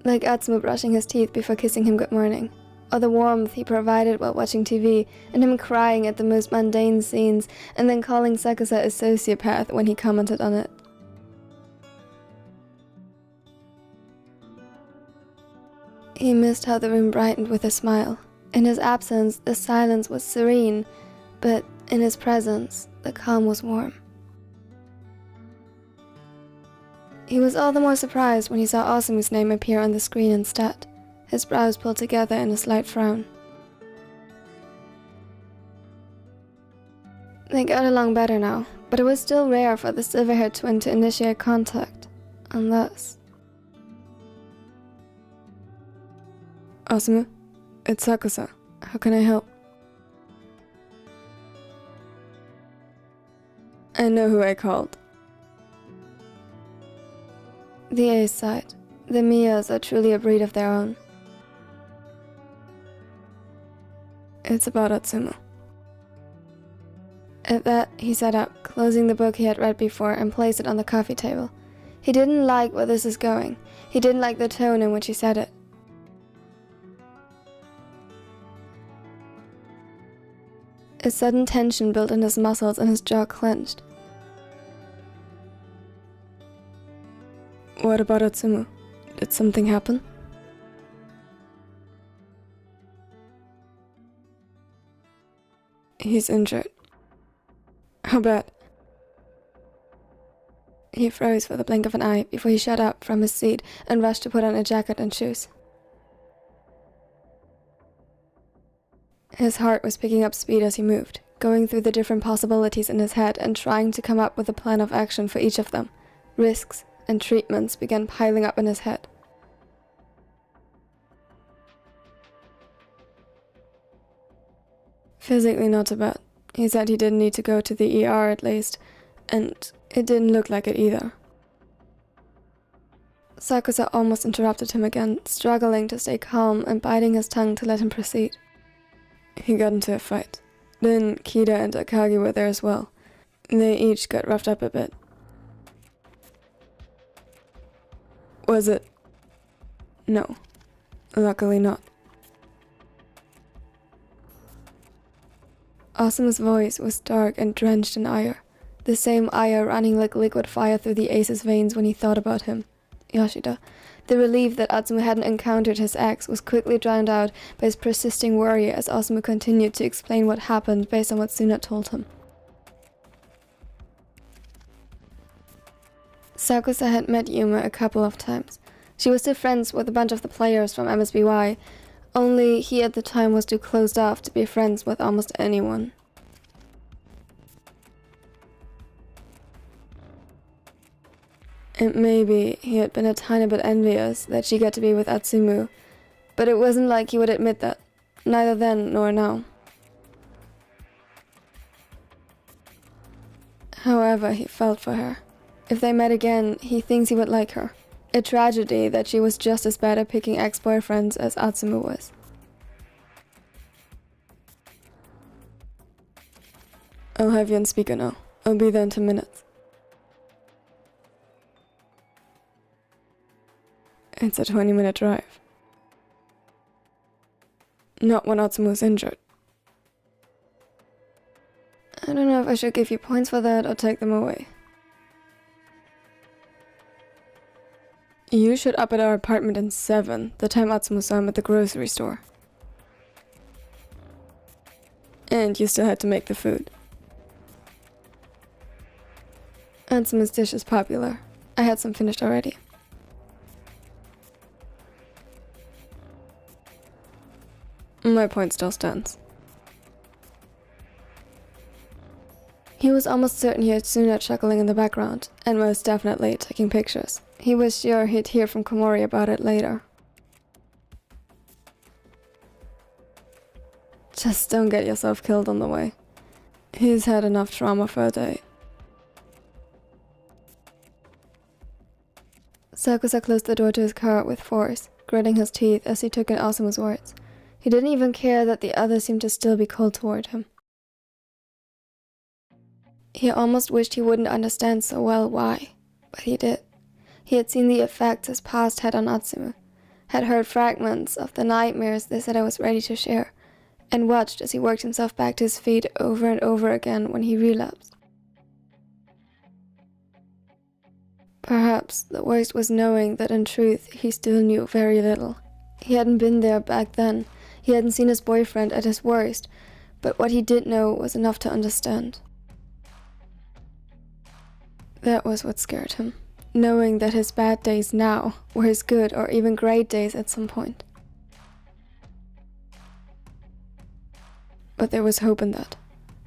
Like Atsumu brushing his teeth before kissing him good morning, or the warmth he provided while watching TV, and him crying at the most mundane scenes, and then calling Sakusa a sociopath when he commented on it. He missed how the room brightened with a smile. In his absence, the silence was serene, but in his presence, the calm was warm. He was all the more surprised when he saw Osumu's name appear on the screen instead, his brows pulled together in a slight frown. They got along better now, but it was still rare for the silver-haired twin to initiate contact, unless... Osamu, it's Sakusa. How can I help? I know who I called. The ace sighed. The Miyas are truly a breed of their own. It's about Atsumu. At that, he sat up, closing the book he had read before and placed it on the coffee table. He didn't like where this is going. He didn't like the tone in which he said it. A sudden tension built in his muscles and his jaw clenched. What about Atsumu? Did something happen? He's injured. How bad? He froze for the blink of an eye before he shot up from his seat and rushed to put on a jacket and shoes. His heart was picking up speed as he moved, going through the different possibilities in his head and trying to come up with a plan of action for each of them. Risks and treatments began piling up in his head. Physically not too bad. He said he didn't need to go to the ER at least, and it didn't look like it either. Sakusa almost interrupted him again, struggling to stay calm and biting his tongue to let him proceed. He got into a fight. Then Kita and Akagi were there as well. They each got roughed up a bit. Was it? No. Luckily not. Osumu's voice was dark and drenched in ire. The same ire running like liquid fire through the ace's veins when he thought about him. Yoshida. The relief that Atsumu hadn't encountered his ex was quickly drowned out by his persisting worry as Osamu continued to explain what happened based on what Suna told him. Sakusa had met Yuma a couple of times. She was still friends with a bunch of the players from MSBY, only he at the time was too closed off to be friends with almost anyone. And maybe he had been a tiny bit envious that she got to be with Atsumu, but it wasn't like he would admit that, neither then nor now. However, he felt for her. If they met again, he thinks he would like her. A tragedy that she was just as bad at picking ex-boyfriends as Atsumu was. I'll have you on speaker now. I'll be there in 10 minutes. It's a 20-minute drive. Not when Atsumu's injured. I don't know if I should give you points for that or take them away. You showed up at our apartment in 7, the time Atsumu saw him at the grocery store. And you still had to make the food. Atsumu's dish is popular. I had some finished already. My point still stands. He was almost certain he heard Suna chuckling in the background, and most definitely taking pictures. He was sure he'd hear from Komori about it later. Just don't get yourself killed on the way. He's had enough trauma for a day. Sakusa closed the door to his car with force, gritting his teeth as he took in Osumu's words. He didn't even care that the others seemed to still be cold toward him. He almost wished he wouldn't understand so well why, but he did. He had seen the effects his past had on Atsumu, had heard fragments of the nightmares they said I was ready to share, and watched as he worked himself back to his feet over and over again when he relapsed. Perhaps the worst was knowing that in truth he still knew very little. He hadn't been there back then. He hadn't seen his boyfriend at his worst, but what he did know was enough to understand. That was what scared him, knowing that his bad days now were his good or even great days at some point. But there was hope in that.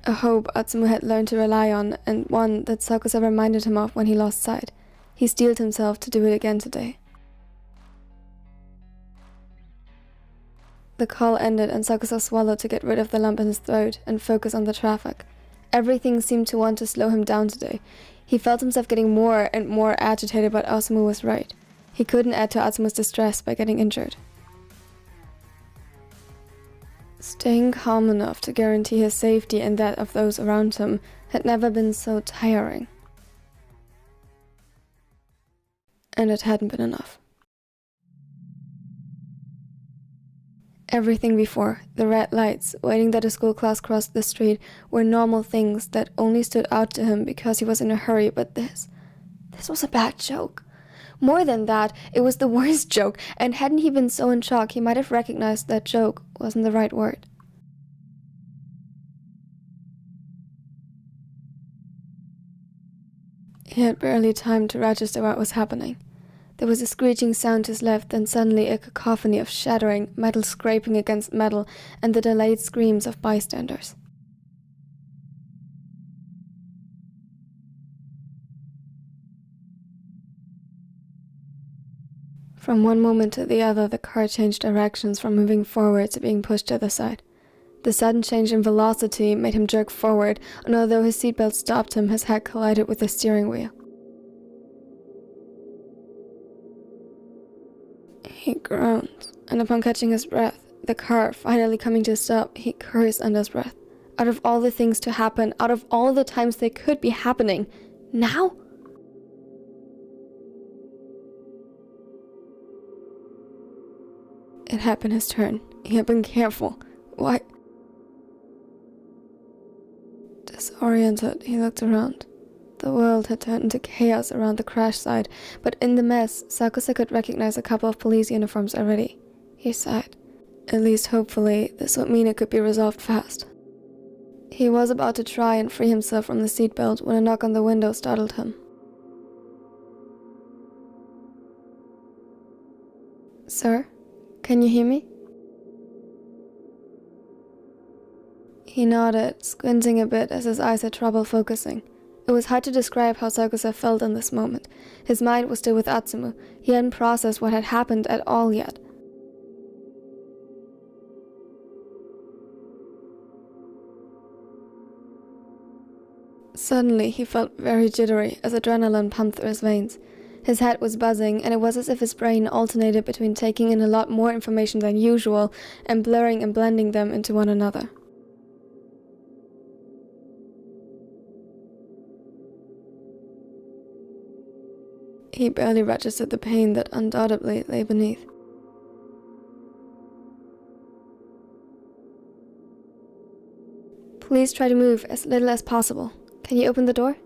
A hope Atsumu had learned to rely on, and one that Sakusa reminded him of when he lost sight. He steeled himself to do it again today. The call ended and Sakusa swallowed to get rid of the lump in his throat and focus on the traffic. Everything seemed to want to slow him down today. He felt himself getting more and more agitated, but Atsumu was right. He couldn't add to Atsumu's distress by getting injured. Staying calm enough to guarantee his safety and that of those around him had never been so tiring. And it hadn't been enough. Everything before, the red lights, waiting that a school class crossed the street, were normal things that only stood out to him because he was in a hurry, but this was a bad joke. More than that, it was the worst joke, and hadn't he been so in shock, he might have recognized that joke wasn't the right word. He had barely time to register what was happening. There was a screeching sound to his left, then suddenly a cacophony of shattering, metal scraping against metal, and the delayed screams of bystanders. From one moment to the other, the car changed directions from moving forward to being pushed to the side. The sudden change in velocity made him jerk forward, and although his seatbelt stopped him, his head collided with the steering wheel. He groaned, and upon catching his breath, the car finally coming to a stop, he cursed under his breath. Out of all the things to happen, out of all the times they could be happening, now? It had been his turn. He had been careful. Why? Disoriented, he looked around. The world had turned into chaos around the crash site, but in the mess, Sakusa could recognize a couple of police uniforms already. He sighed. At least hopefully, this would mean it could be resolved fast. He was about to try and free himself from the seatbelt when a knock on the window startled him. Sir? Can you hear me? He nodded, squinting a bit as his eyes had trouble focusing. It was hard to describe how Sakusa felt in this moment. His mind was still with Atsumu. He hadn't processed what had happened at all yet. Suddenly, he felt very jittery as adrenaline pumped through his veins. His head was buzzing, and it was as if his brain alternated between taking in a lot more information than usual and blurring and blending them into one another. He barely registered the pain that undoubtedly lay beneath. Please try to move as little as possible. Can you open the door?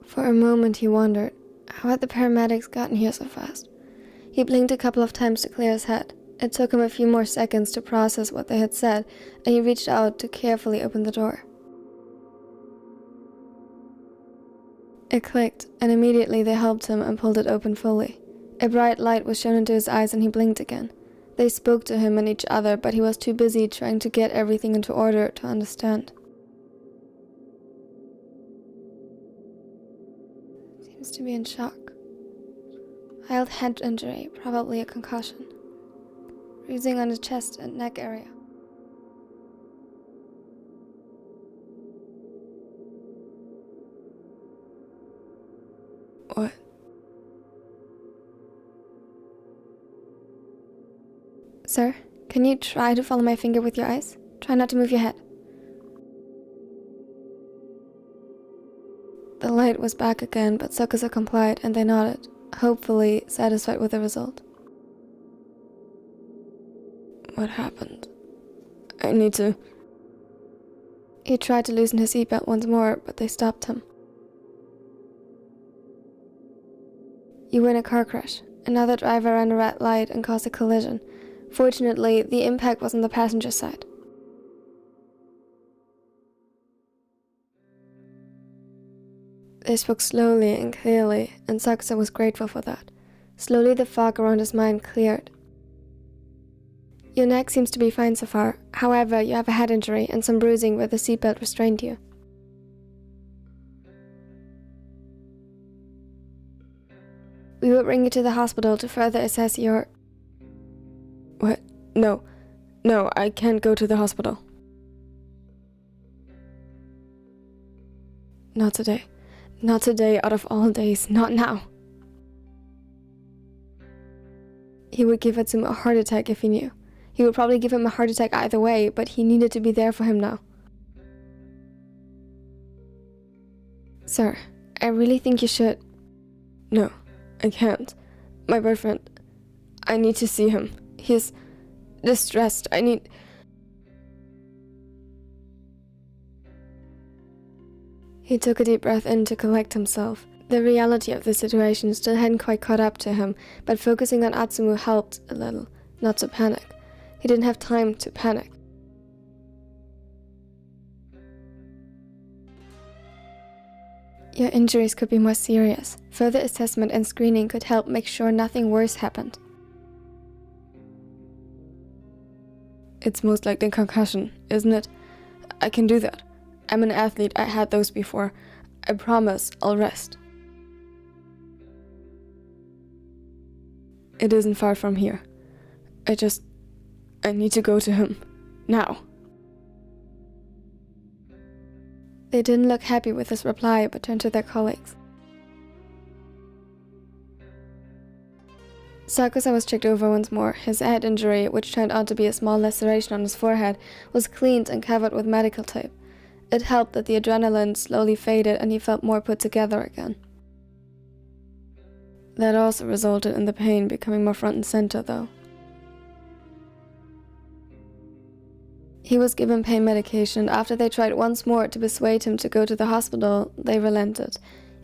For a moment he wondered, how had the paramedics gotten here so fast? He blinked a couple of times to clear his head. It took him a few more seconds to process what they had said, and he reached out to carefully open the door. It clicked, and immediately they helped him and pulled it open fully. A bright light was shown into his eyes and he blinked again. They spoke to him and each other, but he was too busy trying to get everything into order to understand. Seems to be in shock. Mild head injury, probably a concussion. Bruising on the chest and neck area. What? Sir, can you try to follow my finger with your eyes? Try not to move your head. The light was back again, but Sakusa complied and they nodded, hopefully satisfied with the result. What happened? I need to... He tried to loosen his seatbelt once more, but they stopped him. You were in a car crash, Another driver ran a red light and caused a collision. Fortunately, the impact was on the passenger side. They spoke slowly and clearly, and SakuAtsu was grateful for that. Slowly the fog around his mind cleared. Your neck seems to be fine so far. However, you have a head injury and some bruising where the seatbelt restrained you. We will bring you to the hospital to further assess your... What? No, I can't go to the hospital. Not today. Not today, out of all days, not now. He would give Atsumu a heart attack if he knew. He would probably give him a heart attack either way, but he needed to be there for him now. Sir, I really think you should... No, I can't. My boyfriend... I need to see him. He's distressed. I need... He took a deep breath in to collect himself. The reality of the situation still hadn't quite caught up to him, but focusing on Atsumu helped a little, not to panic. He didn't have time to panic. Your injuries could be more serious. Further assessment and screening could help make sure nothing worse happened. It's most likely concussion, isn't it? I can do that. I'm an athlete, I had those before. I promise I'll rest. It isn't far from here. I need to go to him. Now. They didn't look happy with his reply, but turned to their colleagues. SakuAtsu was checked over once more. His head injury, which turned out to be a small laceration on his forehead, was cleaned and covered with medical tape. It helped that the adrenaline slowly faded and he felt more put together again. That also resulted in the pain becoming more front and center, though. He was given pain medication, and after they tried once more to persuade him to go to the hospital, they relented,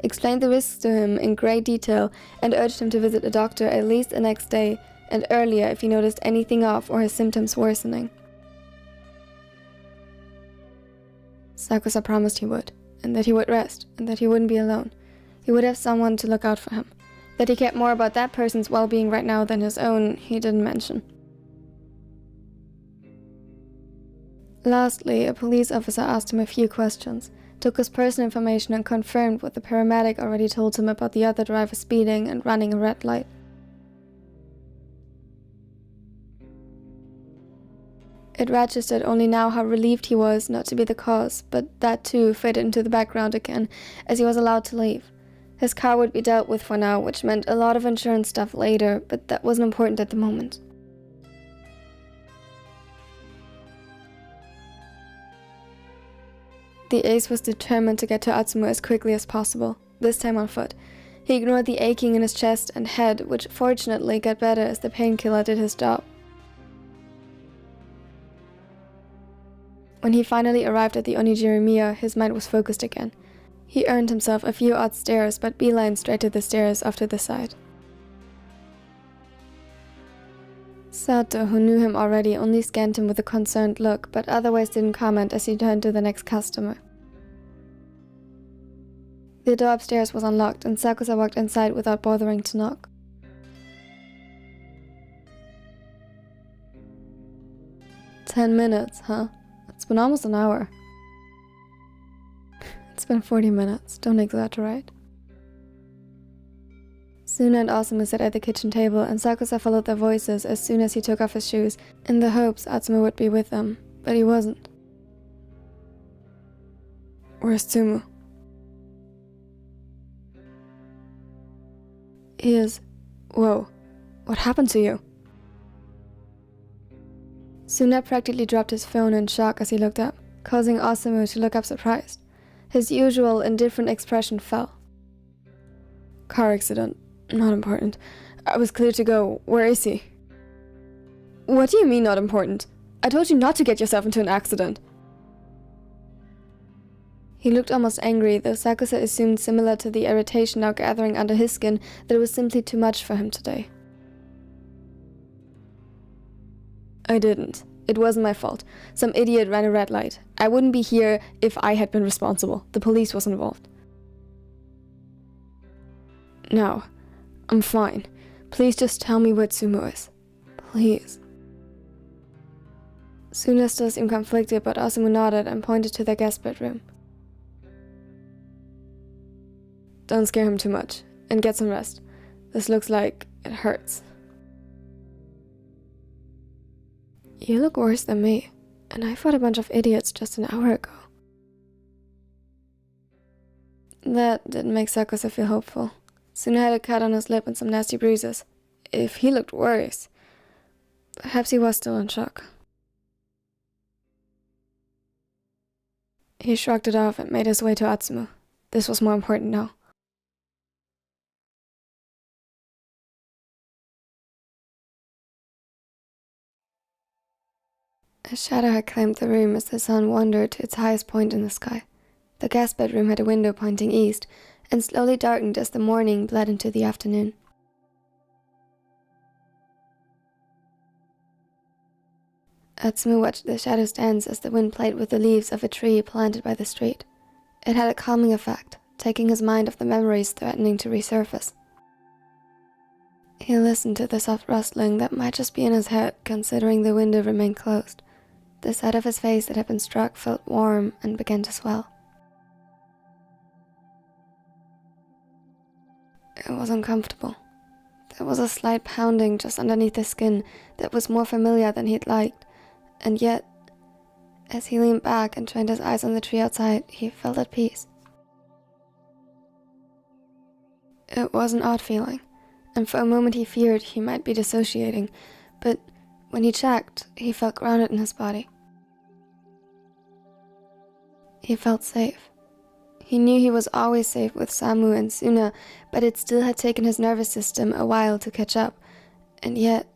explained the risks to him in great detail, and urged him to visit a doctor at least the next day, and earlier if he noticed anything off or his symptoms worsening. SakuAtsu promised he would, and that he would rest, and that he wouldn't be alone. He would have someone to look out for him. That he cared more about that person's well-being right now than his own, he didn't mention. Lastly, a police officer asked him a few questions, took his personal information and confirmed what the paramedic already told him about the other driver speeding and running a red light. It registered only now how relieved he was not to be the cause, but that too faded into the background again as he was allowed to leave. His car would be dealt with for now, which meant a lot of insurance stuff later, but that wasn't important at the moment. The ace was determined to get to Atsumu as quickly as possible, this time on foot. He ignored the aching in his chest and head, which fortunately got better as the painkiller did his job. When he finally arrived at the Onigiri-miya, his mind was focused again. He earned himself a few odd stares, but beelined straight to the stairs off to the side. Sato, who knew him already, only scanned him with a concerned look, but otherwise didn't comment as he turned to the next customer. The door upstairs was unlocked, and SakuAtsu walked inside without bothering to knock. "10 minutes, huh? It's been almost an hour." "It's been 40 minutes, don't exaggerate." Suna and OsaSuna sat at the kitchen table, and SakuAtsu followed their voices as soon as he took off his shoes, in the hopes Atsumu would be with them, but he wasn't. Where's Tsumu? He is... Whoa, what happened to you? Suna practically dropped his phone in shock as he looked up, causing OsaSuna to look up surprised. His usual indifferent expression fell. Car accident. Not important. I was cleared to go. Where is he? What do you mean not important? I told you not to get yourself into an accident. He looked almost angry, though Sakusa assumed, similar to the irritation now gathering under his skin, that it was simply too much for him today. I didn't. It wasn't my fault. Some idiot ran a red light. I wouldn't be here if I had been responsible. The police was involved. No, I'm fine. Please just tell me what Sumo is. Please. Suna still seemed conflicted, but Osamu nodded and pointed to their guest bedroom. Don't scare him too much, and get some rest. This looks like it hurts. You look worse than me, and I fought a bunch of idiots just an hour ago. That didn't make Sakusa feel hopeful. Suna had a cut on his lip and some nasty bruises. If he looked worse, perhaps he was still in shock. He shrugged it off and made his way to Atsumu. This was more important now. A shadow had claimed the room as the sun wandered to its highest point in the sky. The guest bedroom had a window pointing east, and slowly darkened as the morning bled into the afternoon. Atsumu watched the shadows dance as the wind played with the leaves of a tree planted by the street. It had a calming effect, taking his mind off the memories threatening to resurface. He listened to the soft rustling that might just be in his head, considering the window remained closed. The side of his face that had been struck felt warm and began to swell. It was uncomfortable. There was a slight pounding just underneath the skin that was more familiar than he'd liked, and yet, as he leaned back and trained his eyes on the tree outside, he felt at peace. It was an odd feeling, and for a moment he feared he might be dissociating, but when he checked, he felt grounded in his body. He felt safe. He knew he was always safe with Samu and Suna, but it still had taken his nervous system a while to catch up, and yet,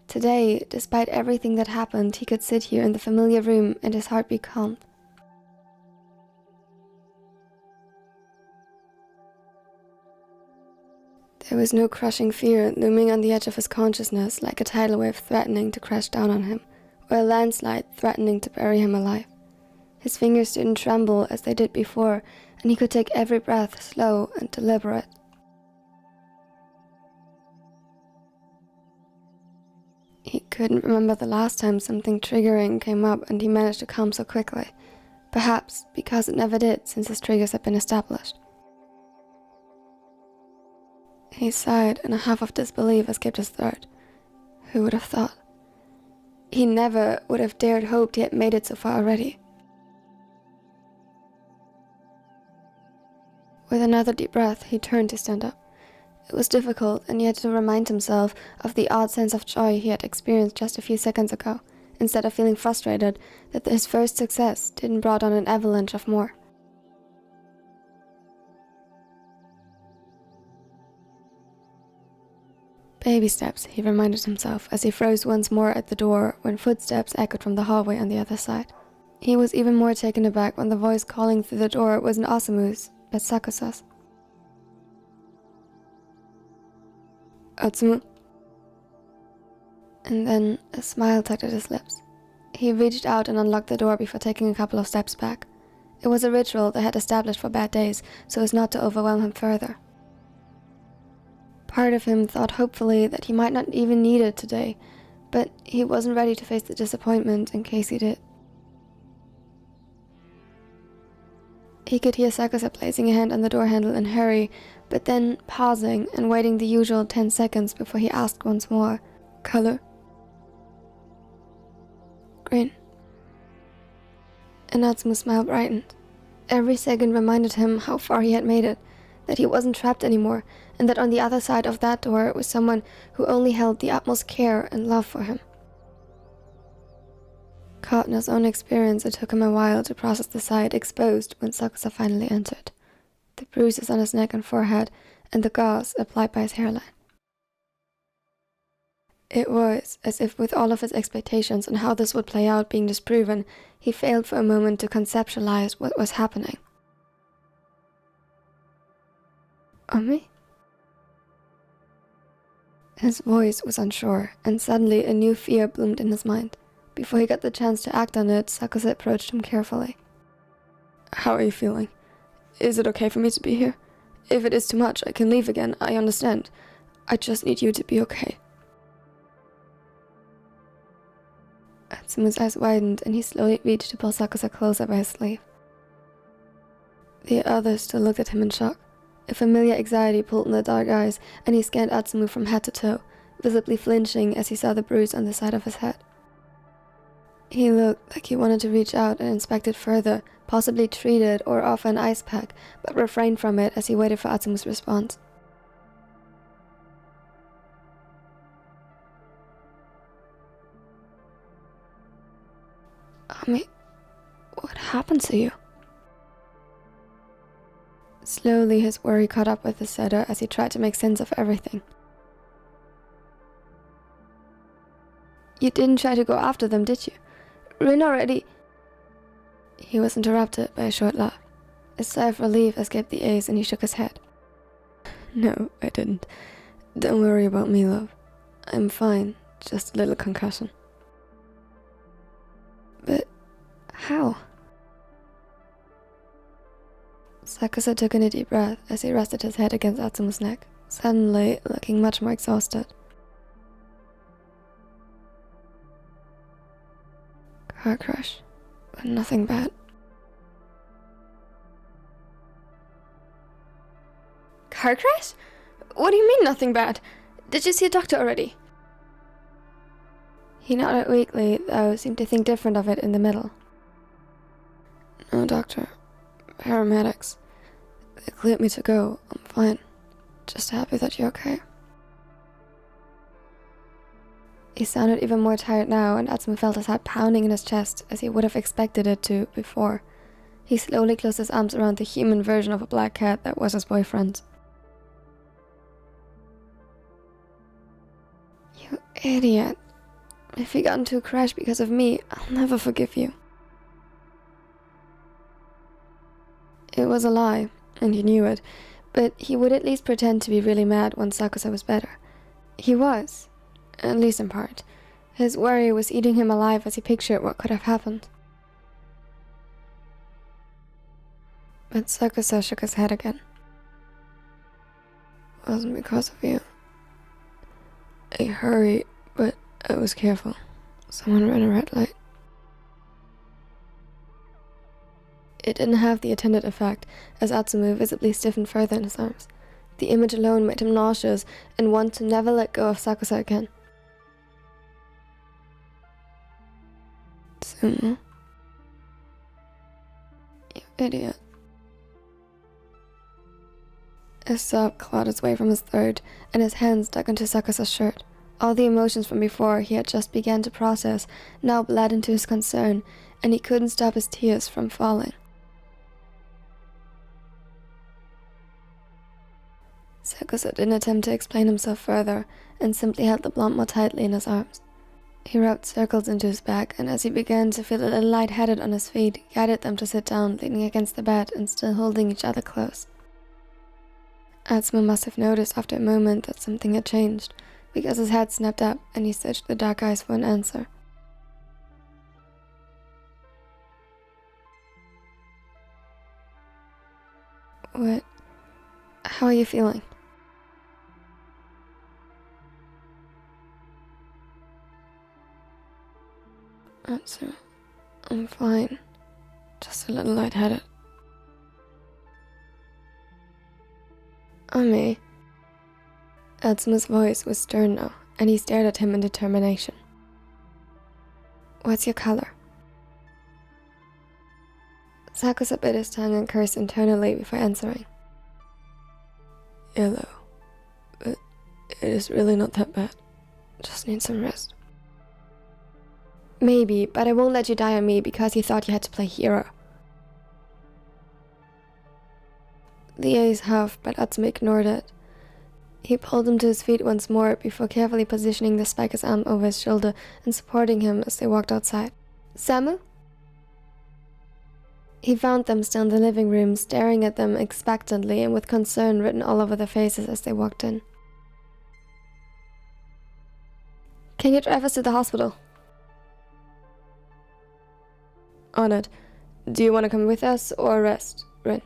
today, despite everything that happened, he could sit here in the familiar room and his heartbeat calmed. There was no crushing fear looming on the edge of his consciousness like a tidal wave threatening to crash down on him, or a landslide threatening to bury him alive. His fingers didn't tremble as they did before, and he could take every breath slow and deliberate. He couldn't remember the last time something triggering came up and he managed to calm so quickly, perhaps because it never did since his triggers had been established. He sighed, and a half of disbelief escaped his throat. Who would have thought? He never would have dared hoped he had made it so far already. With another deep breath, he turned to stand up. It was difficult, and he had to remind himself of the odd sense of joy he had experienced just a few seconds ago, instead of feeling frustrated that his first success didn't brought on an avalanche of more. Baby steps, he reminded himself as he froze once more at the door when footsteps echoed from the hallway on the other side. He was even more taken aback when the voice calling through the door wasn't Osamu's, but Sakusa's. Atsumu. And then a smile tugged at his lips. He reached out and unlocked the door before taking a couple of steps back. It was a ritual they had established for bad days so as not to overwhelm him further. Part of him thought hopefully that he might not even need it today, but he wasn't ready to face the disappointment in case he did. He could hear Sakusa placing a hand on the door handle in a hurry, but then pausing and waiting the usual 10 seconds before he asked once more, "Color?" "Green." And Natsuma's smile brightened. Every second reminded him how far he had made it, that he wasn't trapped anymore, and that on the other side of that door was someone who only held the utmost care and love for him. Caught in his own experience, it took him a while to process the sight exposed when Sakusa finally entered. The bruises on his neck and forehead, and the gauze applied by his hairline. It was as if with all of his expectations on how this would play out being disproven, he failed for a moment to conceptualize what was happening. Ami? His voice was unsure, and suddenly a new fear bloomed in his mind. Before he got the chance to act on it, SakuAtsu approached him carefully. How are you feeling? Is it okay for me to be here? If it is too much, I can leave again, I understand. I just need you to be okay. Atsumo's eyes widened, and he slowly reached to pull SakuAtsu closer by his sleeve. The others still looked at him in shock. A familiar anxiety pulled in the dark eyes, and he scanned Atsumo from head to toe, visibly flinching as he saw the bruise on the side of his head. He looked like he wanted to reach out and inspect it further, possibly treat it or offer an ice pack, but refrained from it as he waited for Atsumo's response. Ami, what happened to you? Slowly, his worry caught up with his setter as he tried to make sense of everything. You didn't try to go after them, did you? Rin already... He was interrupted by a short laugh. A sigh of relief escaped the ace and he shook his head. No, I didn't. Don't worry about me, love. I'm fine, just a little concussion. But how? SakuAtsu took in a deep breath as he rested his head against Atsumo's neck, suddenly looking much more exhausted. Car crash, but nothing bad. Car crash? What do you mean nothing bad? Did you see a doctor already? He nodded weakly, though seemed to think different of it in the middle. No doctor. Paramedics. They cleared me to go. I'm fine. Just happy that you're okay. He sounded even more tired now, and Atsumo felt his heart pounding in his chest as he would have expected it to before. He slowly closed his arms around the human version of a black cat that was his boyfriend. You idiot. If you got into a crash because of me, I'll never forgive you. It was a lie, and he knew it, but he would at least pretend to be really mad once SakuAtsu was better. He was, at least in part. His worry was eating him alive as he pictured what could have happened. But SakuAtsu shook his head again. It wasn't because of you. I hurried, but I was careful. Someone ran a red light. It didn't have the intended effect, as Atsumo visibly stiffened further in his arms. The image alone made him nauseous and want to never let go of SakuAtsu again. Sumo? You idiot. A sob clawed its way from his throat, and his hands dug into SakuAtsu's shirt. All the emotions from before he had just begun to process now bled into his concern, and he couldn't stop his tears from falling. SakuAtsu didn't attempt to explain himself further, and simply held the blonde more tightly in his arms. He rubbed circles into his back, and as he began to feel a little lightheaded on his feet, guided them to sit down, leaning against the bed and still holding each other close. Atsumo must have noticed after a moment that something had changed, because his head snapped up and he searched the dark eyes for an answer. What? How are you feeling? Atsu, I'm fine. Just a little lightheaded. Ami. Atsumo's voice was stern now, and he stared at him in determination. What's your color? SakuAtsu bit his tongue and cursed internally before answering. Yellow. But it is really not that bad. Just need some rest. Maybe, but I won't let you die on me because you thought you had to play hero. The ace huffed, but Atsumo ignored it. He pulled him to his feet once more before carefully positioning the spiker's arm over his shoulder and supporting him as they walked outside. Samu? He found them still in the living room, staring at them expectantly and with concern written all over their faces as they walked in. "Can you drive us to the hospital?" "On it. Do you want to come with us or rest, Rin?"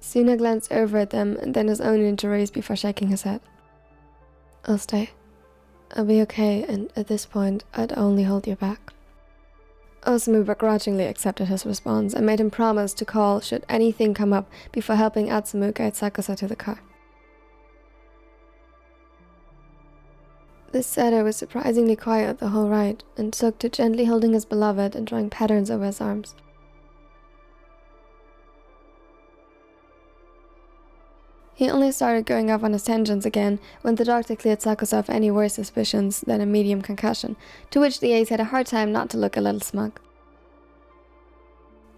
Suna glanced over at them and then his own injuries before shaking his head. "I'll stay. I'll be okay, and at this point, I'd only hold you back." Osamu begrudgingly accepted his response and made him promise to call should anything come up before helping Atsumu guide Sakusa to the car. This setter was surprisingly quiet the whole ride and took to gently holding his beloved and drawing patterns over his arms. He only started going off on his tangents again when the doctor cleared Sakusa of any worse suspicions than a medium concussion, to which the ace had a hard time not to look a little smug.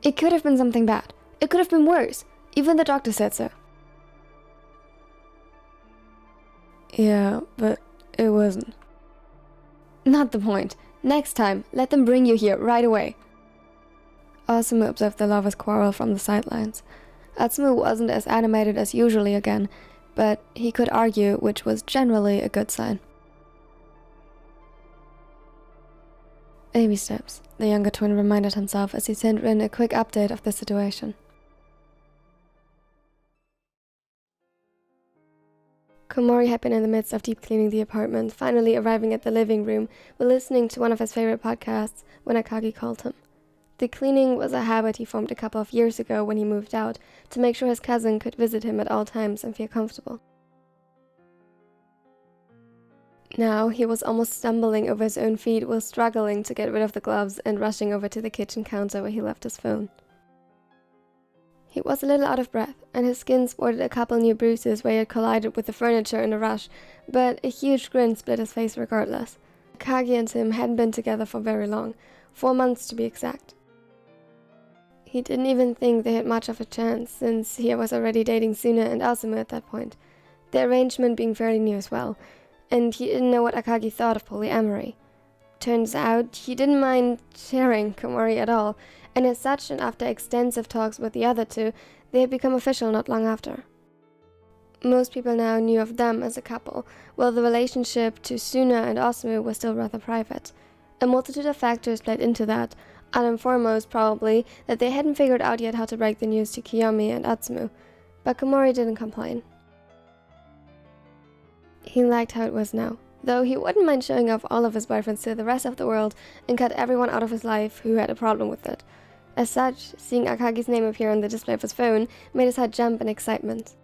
"It could have been something bad. It could have been worse. Even the doctor said so." "Yeah, but it wasn't." "Not the point. Next time, let them bring you here right away." Osamu observed the lovers' quarrel from the sidelines. Atsumu wasn't as animated as usually again, but he could argue, which was generally a good sign. "Baby steps," the younger twin reminded himself as he sent Rin a quick update of the situation. Komori had been in the midst of deep cleaning the apartment, finally arriving at the living room while listening to one of his favorite podcasts when Akagi called him. The cleaning was a habit he formed a couple of years ago when he moved out, to make sure his cousin could visit him at all times and feel comfortable. Now he was almost stumbling over his own feet while struggling to get rid of the gloves and rushing over to the kitchen counter where he left his phone. He was a little out of breath, and his skin sported a couple new bruises where he had collided with the furniture in a rush, but a huge grin split his face regardless. Akagi and him hadn't been together for very long, 4 months to be exact. He didn't even think they had much of a chance, since he was already dating Suna and Osamu at that point, the arrangement being fairly new as well, and he didn't know what Akagi thought of polyamory. Turns out, he didn't mind sharing Komori at all, and as such, and after extensive talks with the other two, they had become official not long after. Most people now knew of them as a couple, while the relationship to Suna and Osamu was still rather private. A multitude of factors played into that, and foremost probably that they hadn't figured out yet how to break the news to Kiyomi and Atsumu, but Komori didn't complain. He liked how it was now, though he wouldn't mind showing off all of his boyfriends to the rest of the world and cut everyone out of his life who had a problem with it. As such, seeing Akagi's name appear on the display of his phone made his heart jump in excitement.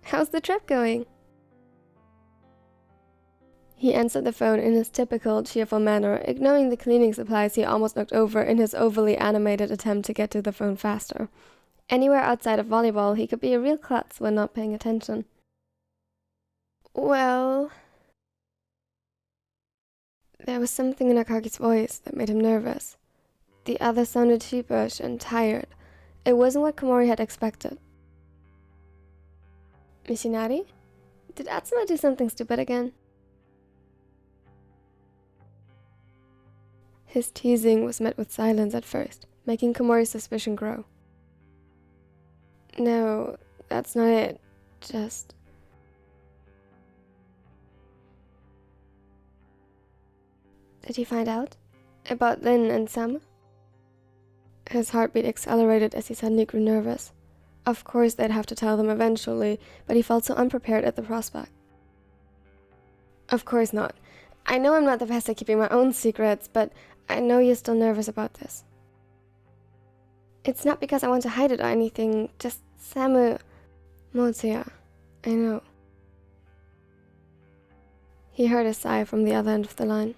"How's the trip going?" He answered the phone in his typical cheerful manner, ignoring the cleaning supplies he almost knocked over in his overly animated attempt to get to the phone faster. Anywhere outside of volleyball, he could be a real klutz when not paying attention. "Well..." There was something in Akagi's voice that made him nervous. The other sounded sheepish and tired. It wasn't what Komori had expected. "Mishinari? Did Atsuma do something stupid again?" His teasing was met with silence at first, making Komori's suspicion grow. "No, that's not it. Just..." "Did he find out? About Lin and Sam?" His heartbeat accelerated as he suddenly grew nervous. Of course they'd have to tell them eventually, but he felt so unprepared at the prospect. "Of course not. I know I'm not the best at keeping my own secrets, but I know you're still nervous about this." "It's not because I want to hide it or anything, just Samu..." "Motsuya, I know." He heard a sigh from the other end of the line.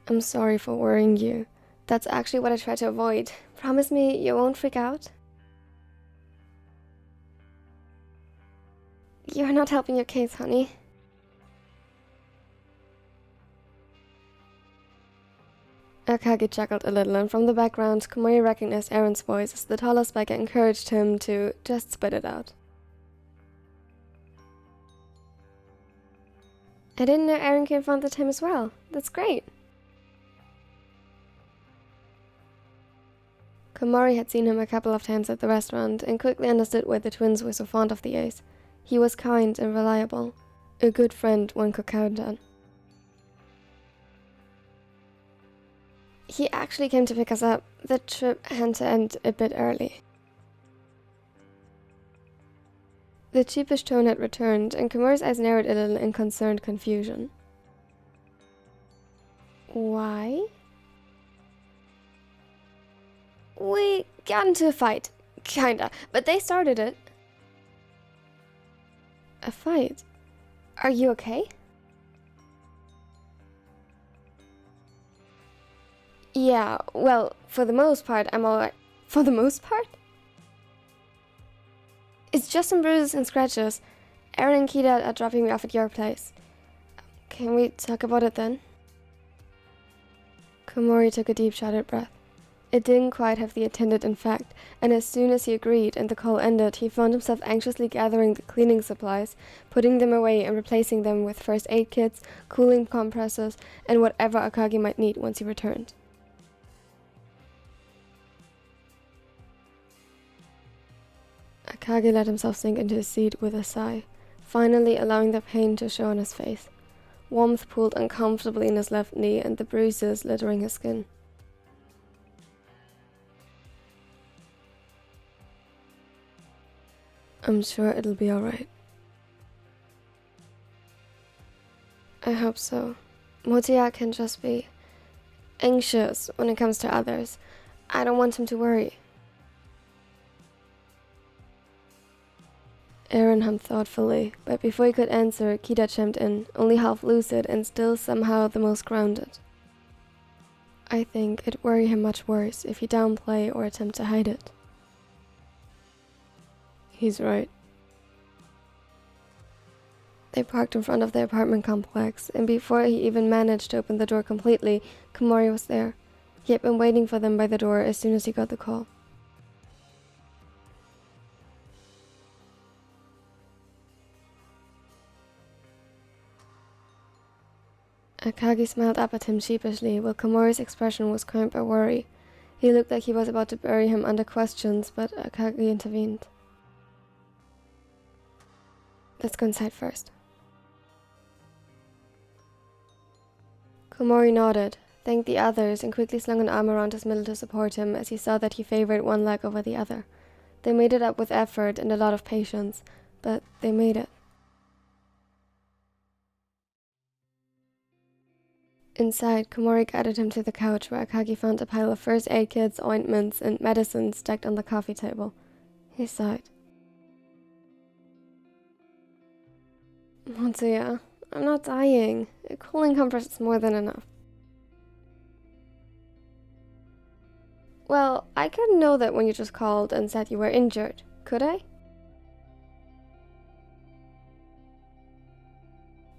"I'm sorry for worrying you. That's actually what I try to avoid. Promise me you won't freak out?" "You're not helping your case, honey." Akagi chuckled a little, and from the background, Komori recognized Aaron's voice as the taller spiker encouraged him to just spit it out. I didn't know AranKita found the time as well. That's great. Komori had seen him a couple of times at the restaurant and quickly understood why the twins were so fond of the ace. He was kind and reliable. A good friend one could count on. He actually came to pick us up. The trip had to end a bit early. The cheapish tone had returned, and Komori's eyes narrowed a little in concerned confusion. Why? We got into a fight. Kinda. But they started it. A fight? Are you okay? Yeah, well, for the most part, I'm alright. For the most part? It's just some bruises and scratches. Aaron and Kita are dropping me off at your place. Can we talk about it then? Komori took a deep, shuddered breath. It didn't quite have the intended effect, and as soon as he agreed and the call ended, he found himself anxiously gathering the cleaning supplies, putting them away and replacing them with first aid kits, cooling compressors, and whatever Akagi might need once he returned. Akagi let himself sink into his seat with a sigh, finally allowing the pain to show on his face. Warmth pooled uncomfortably in his left knee and the bruises littering his skin. I'm sure it'll be alright. I hope so. Motoya can just be anxious when it comes to others. I don't want him to worry. Aaron hummed thoughtfully, but before he could answer, Kita chimed in, only half lucid and still somehow the most grounded. I think it'd worry him much worse if he downplay or attempt to hide it. He's right. They parked in front of the apartment complex, and before he even managed to open the door completely, Komori was there. He had been waiting for them by the door as soon as he got the call. Akagi smiled up at him sheepishly, while Komori's expression was coined by worry. He looked like he was about to bury him under questions, but Akagi intervened. Let's go inside first. Komori nodded, thanked the others, and quickly slung an arm around his middle to support him as he saw that he favored one leg over the other. They made it up with effort and a lot of patience, but they made it. Inside, Komori guided him to the couch where Akagi found a pile of first aid kits, ointments, and medicines stacked on the coffee table. He sighed. Motoya, I'm not dying. A cooling compress is more than enough. Well, I couldn't know that when you just called and said you were injured, could I?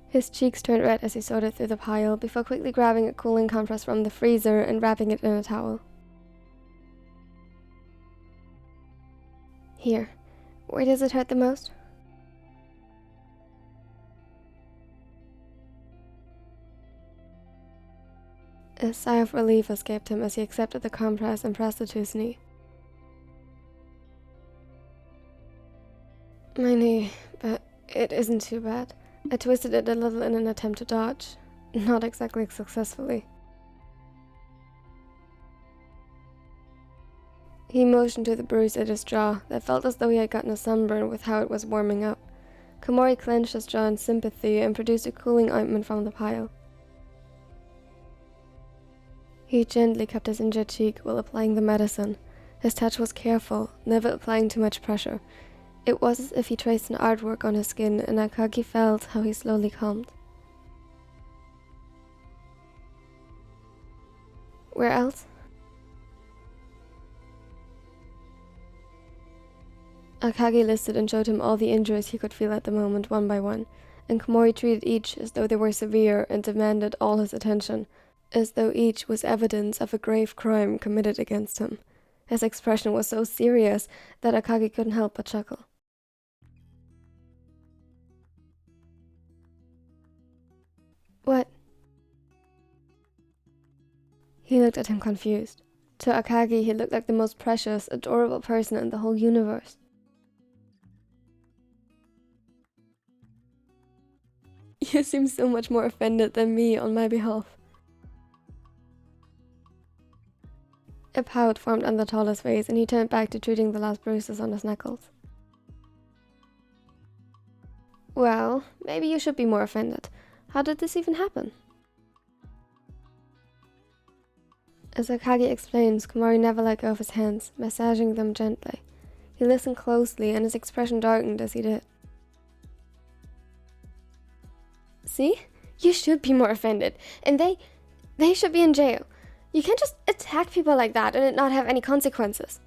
His cheeks turned red as he sorted through the pile, before quickly grabbing a cooling compress from the freezer and wrapping it in a towel. Here. Where does it hurt the most? A sigh of relief escaped him as he accepted the compress and pressed it to his knee. My knee, but it isn't too bad. I twisted it a little in an attempt to dodge. Not exactly successfully. He motioned to the bruise at his jaw that felt as though he had gotten a sunburn with how it was warming up. Komori clenched his jaw in sympathy and produced a cooling ointment from the pile. He gently cupped his injured cheek while applying the medicine. His touch was careful, never applying too much pressure. It was as if he traced an artwork on his skin, and Akagi felt how he slowly calmed. Where else? Akagi listed and showed him all the injuries he could feel at the moment, one by one, and Komori treated each as though they were severe and demanded all his attention, as though each was evidence of a grave crime committed against him. His expression was so serious that Akagi couldn't help but chuckle. What? He looked at him confused. To Akagi, he looked like the most precious, adorable person in the whole universe. You seem so much more offended than me on my behalf. A pout formed on the taller's face, and he turned back to treating the last bruises on his knuckles. Well, maybe you should be more offended. How did this even happen? As Akagi explains, Komori never let go of his hands, massaging them gently. He listened closely, and his expression darkened as he did. See? You should be more offended, and they should be in jail. You can't just attack people like that and it not have any consequences.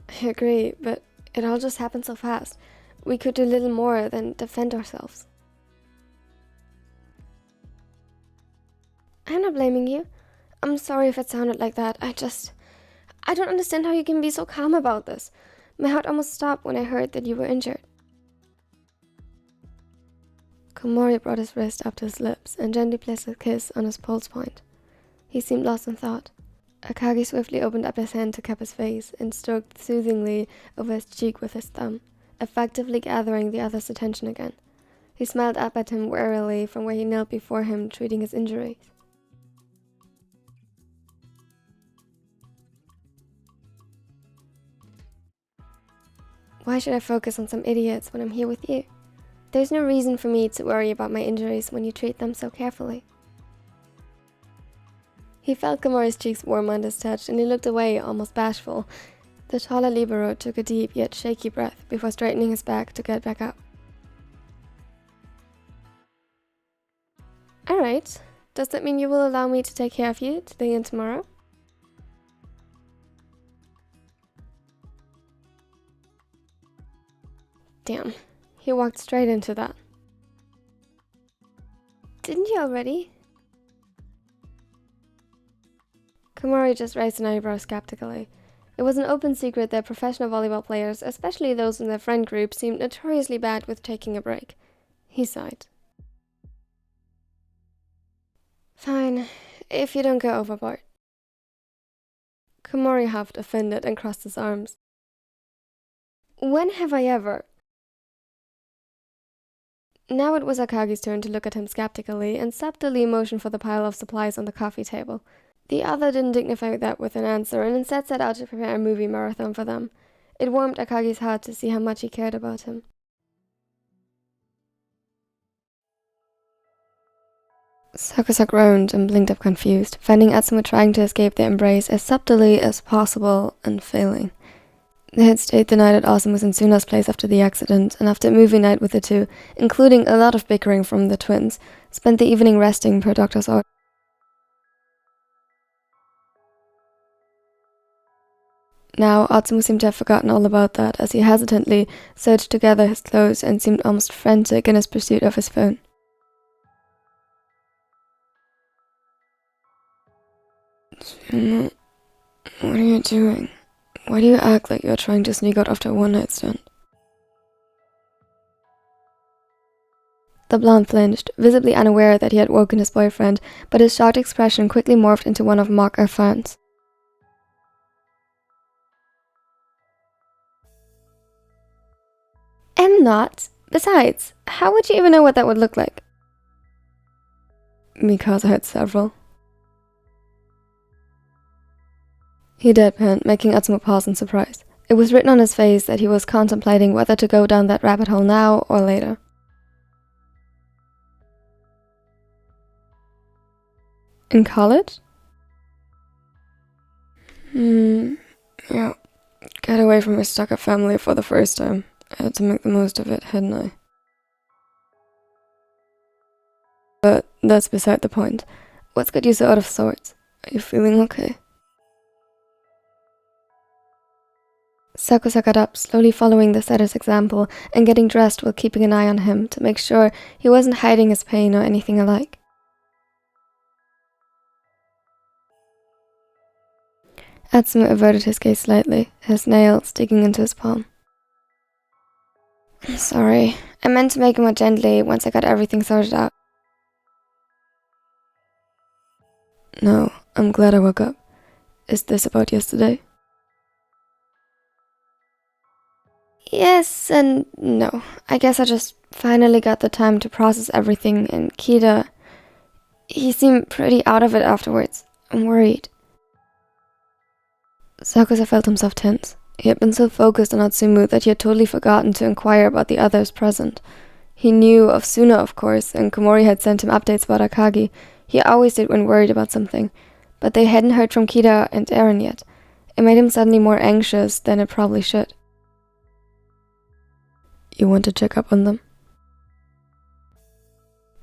I agree, but it all just happened so fast. We could do little more than defend ourselves. I'm not blaming you. I'm sorry if it sounded like that. I don't understand how you can be so calm about this. My heart almost stopped when I heard that you were injured. Komori brought his wrist up to his lips and gently placed a kiss on his pulse point. He seemed lost in thought. Akagi swiftly opened up his hand to cup his face and stroked soothingly over his cheek with his thumb, effectively gathering the other's attention again. He smiled up at him warily from where he knelt before him, treating his injuries. Why should I focus on some idiots when I'm here with you? There's no reason for me to worry about my injuries when you treat them so carefully. He felt Komori's cheeks warm under his touch, and he looked away, almost bashful. The taller libero took a deep yet shaky breath before straightening his back to get back up. Alright, does that mean you will allow me to take care of you today and tomorrow? Damn, he walked straight into that. Didn't you already? Komori just raised an eyebrow skeptically. It was an open secret that professional volleyball players, especially those in their friend group, seemed notoriously bad with taking a break. He sighed. Fine, if you don't go overboard. Komori huffed, offended, and crossed his arms. When have I ever? Now it was Akagi's turn to look at him skeptically and subtly motion for the pile of supplies on the coffee table. The other didn't dignify that with an answer and instead set out to prepare a movie marathon for them. It warmed Akagi's heart to see how much he cared about him. Sakusa groaned and blinked up confused, finding Atsumu trying to escape their embrace as subtly as possible and failing. They had stayed the night at OsaSuna's place after the accident, and after a movie night with the two, including a lot of bickering from the twins, spent the evening resting per doctor's order. Now, Atsumu seemed to have forgotten all about that as he hesitantly searched to gather his clothes and seemed almost frantic in his pursuit of his phone. Tsuna, what are you doing? Why do you act like you're trying to sneak out after a one-night stand? The blonde flinched, visibly unaware that he had woken his boyfriend, but his shocked expression quickly morphed into one of mock offense. I'm not. Besides, how would you even know what that would look like? Because I had several. He deadpanned, making Atsumu pause in surprise. It was written on his face that he was contemplating whether to go down that rabbit hole now or later. In college? Yeah. Get away from my stuck-up family for the first time. I had to make the most of it, hadn't I? But that's beside the point. What's got you so out of sorts? Are you feeling okay? Sakusa got up, slowly following the setter's example and getting dressed while keeping an eye on him to make sure he wasn't hiding his pain or anything alike. Atsumu averted his gaze slightly, his nail sticking into his palm. Sorry, I meant to make it more gently once I got everything sorted out. No, I'm glad I woke up. Is this about yesterday? Yes and no. I guess I just finally got the time to process everything, and Kita, he seemed pretty out of it afterwards. I'm worried. Sakusa felt himself tense. He had been so focused on Atsumu that he had totally forgotten to inquire about the others present. He knew of Suna, of course, and Komori had sent him updates about Akagi. He always did when worried about something. But they hadn't heard from Kita and Eren yet. It made him suddenly more anxious than it probably should. You want to check up on them?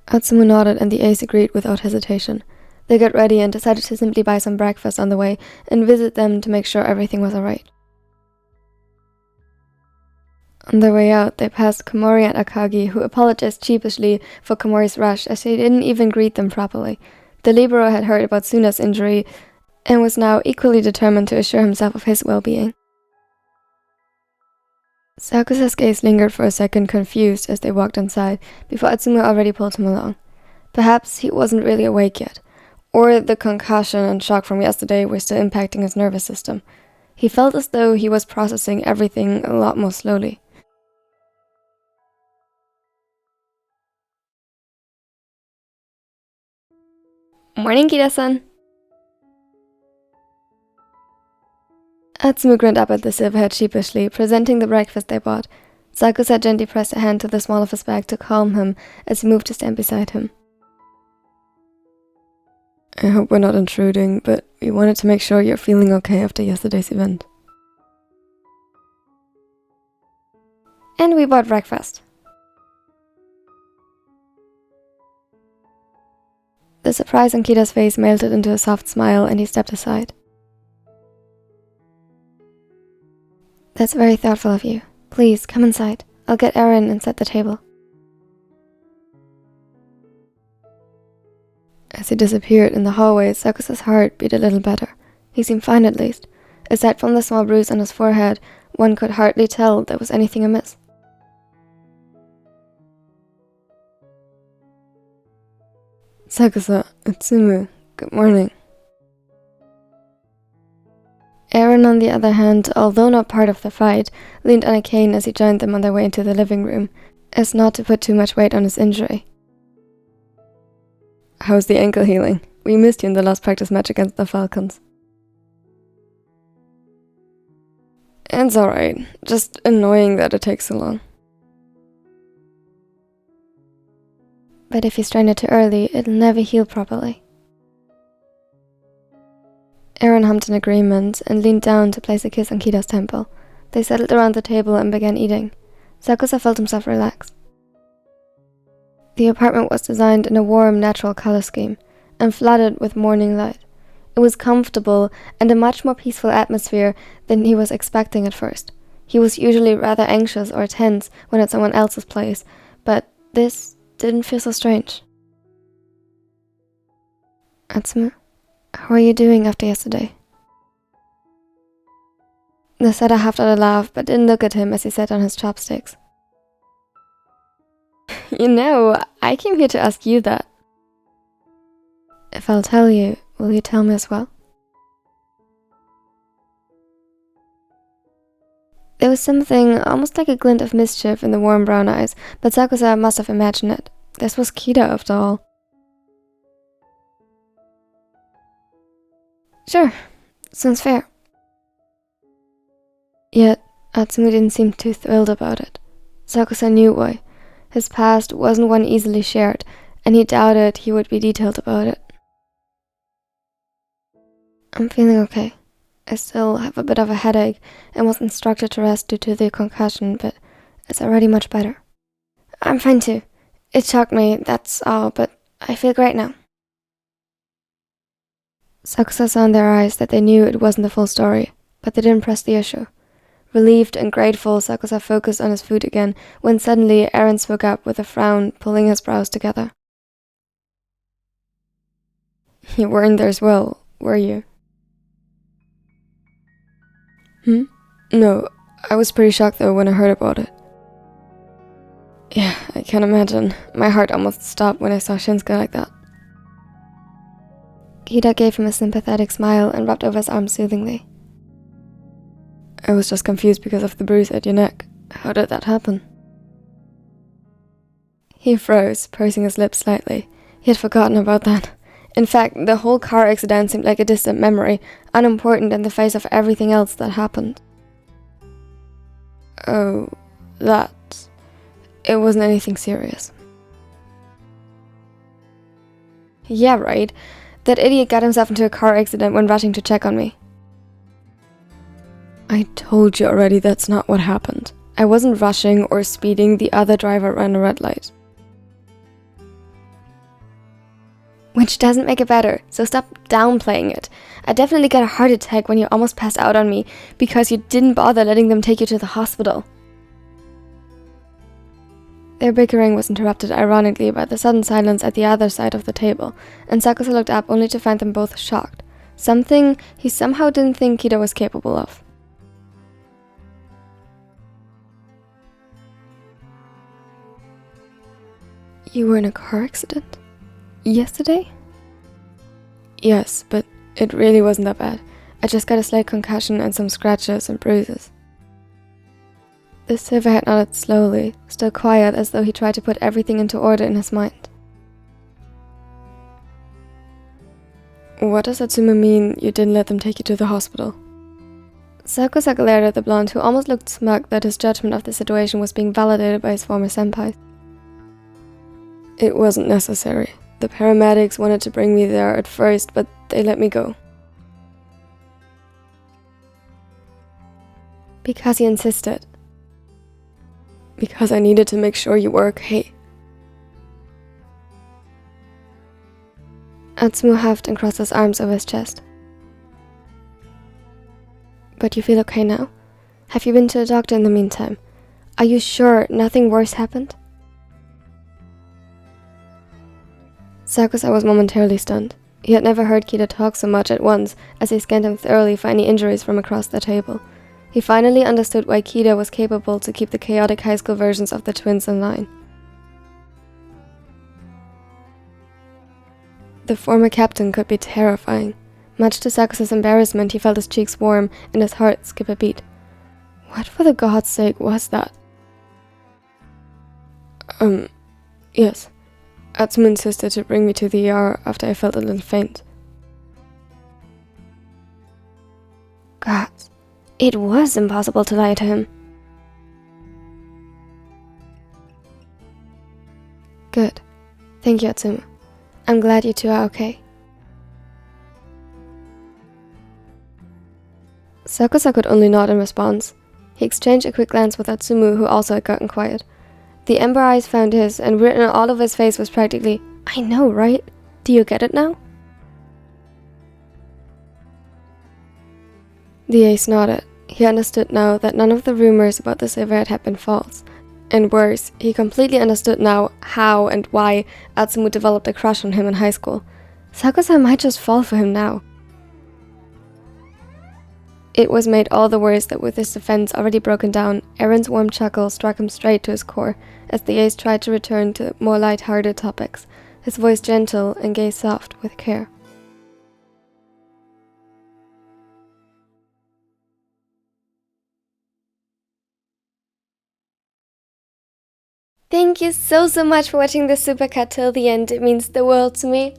Atsumu nodded and the ace agreed without hesitation. They got ready and decided to simply buy some breakfast on the way and visit them to make sure everything was alright. On their way out, they passed Komori and Akagi, who apologized sheepishly for Komori's rush as he didn't even greet them properly. The libero had heard about Suna's injury and was now equally determined to assure himself of his well-being. Sakusa's gaze lingered for a second, confused, as they walked inside, before Atsumu already pulled him along. Perhaps he wasn't really awake yet, or the concussion and shock from yesterday were still impacting his nervous system. He felt as though he was processing everything a lot more slowly. Morning, Kita-san. Atsumu grinned up at the silverhead sheepishly, presenting the breakfast they bought. Sakusa gently pressed a hand to the small of his back to calm him as he moved to stand beside him. I hope we're not intruding, but we wanted to make sure you're feeling okay after yesterday's event. And we bought breakfast. The surprise on Kita's face melted into a soft smile and he stepped aside. That's very thoughtful of you. Please, come inside. I'll get Eren and set the table. As he disappeared in the hallway, Sakusa's heart beat a little better. He seemed fine at least. Aside from the small bruise on his forehead, one could hardly tell there was anything amiss. Sakusa, Atsumu, good morning. Eren, on the other hand, although not part of the fight, leaned on a cane as he joined them on their way into the living room, as not to put too much weight on his injury. How's the ankle healing? We missed you in the last practice match against the Falcons. It's alright, just annoying that it takes so long. But if you strain it too early, it'll never heal properly. Eren hummed in agreement and leaned down to place a kiss on Kita's temple. They settled around the table and began eating. Sakusa felt himself relax. The apartment was designed in a warm, natural color scheme and flooded with morning light. It was comfortable and a much more peaceful atmosphere than he was expecting at first. He was usually rather anxious or tense when at someone else's place, but this didn't feel so strange. Atsumu, how are you doing after yesterday? The setter huffed out a laugh, but didn't look at him as he sat on his chopsticks. You know, I came here to ask you that. If I'll tell you, will you tell me as well? There was something almost like a glint of mischief in the warm brown eyes, but Sakusa must have imagined it. This was Kita after all. Sure, sounds fair. Yet, Atsumu didn't seem too thrilled about it. Sakusa knew why. His past wasn't one easily shared, and he doubted he would be detailed about it. I'm feeling okay. I still have a bit of a headache and was instructed to rest due to the concussion, but it's already much better. I'm fine too. It shocked me, that's all, but I feel great now. Sakusa saw in their eyes that they knew it wasn't the full story, but they didn't press the issue. Relieved and grateful, Sakusa focused on his food again, when suddenly Eren spoke up with a frown, pulling his brows together. You weren't there as well, were you? No, I was pretty shocked though when I heard about it. Yeah, I can imagine. My heart almost stopped when I saw Shinsuke like that. Kita gave him a sympathetic smile and rubbed over his arm soothingly. I was just confused because of the bruise at your neck. How did that happen? He froze, pursing his lips slightly. He had forgotten about that. In fact, the whole car accident seemed like a distant memory, unimportant in the face of everything else that happened. Oh, that... It wasn't anything serious. Yeah, right. That idiot got himself into a car accident when rushing to check on me. I told you already that's not what happened. I wasn't rushing or speeding, the other driver ran a red light. Which doesn't make it better, so stop downplaying it. I definitely got a heart attack when you almost passed out on me because you didn't bother letting them take you to the hospital. Their bickering was interrupted ironically by the sudden silence at the other side of the table, and Sakusa looked up only to find them both shocked. Something he somehow didn't think Kita was capable of. You were in a car accident? Yesterday? Yes, but it really wasn't that bad. I just got a slight concussion and some scratches and bruises. The silverhead nodded slowly, still quiet as though he tried to put everything into order in his mind. What does Atsumu mean you didn't let them take you to the hospital? Sakusa glared at the blonde, who almost looked smug that his judgment of the situation was being validated by his former senpai. It wasn't necessary. The paramedics wanted to bring me there at first, but they let me go. Because he insisted. Because I needed to make sure you were okay. Atsumu huffed and crossed his arms over his chest. But you feel okay now? Have you been to a doctor in the meantime? Are you sure nothing worse happened? Sakusa was momentarily stunned. He had never heard Kita talk so much at once as he scanned him thoroughly for any injuries from across the table. He finally understood why Kita was capable to keep the chaotic high school versions of the twins in line. The former captain could be terrifying. Much to Sakusa's embarrassment, he felt his cheeks warm and his heart skip a beat. What for the god's sake was that? Yes. Atsumu insisted to bring me to the ER after I felt a little faint. God. It was impossible to lie to him. Good. Thank you, Atsumu. I'm glad you two are okay. Sakusa could only nod in response. He exchanged a quick glance with Atsumu, who also had gotten quiet. The ember eyes found his, and written all over his face was practically, "I know, right? Do you get it now?" The ace nodded. He understood now that none of the rumors about the silverhead had been false. And worse, he completely understood now how and why Atsumu developed a crush on him in high school. Sakusa might just fall for him now. It was made all the worse that with his defense already broken down, Aaron's warm chuckle struck him straight to his core as the ace tried to return to more light-hearted topics, his voice gentle and gaze soft with care. Thank you so much for watching this supercut till the end. It means the world to me.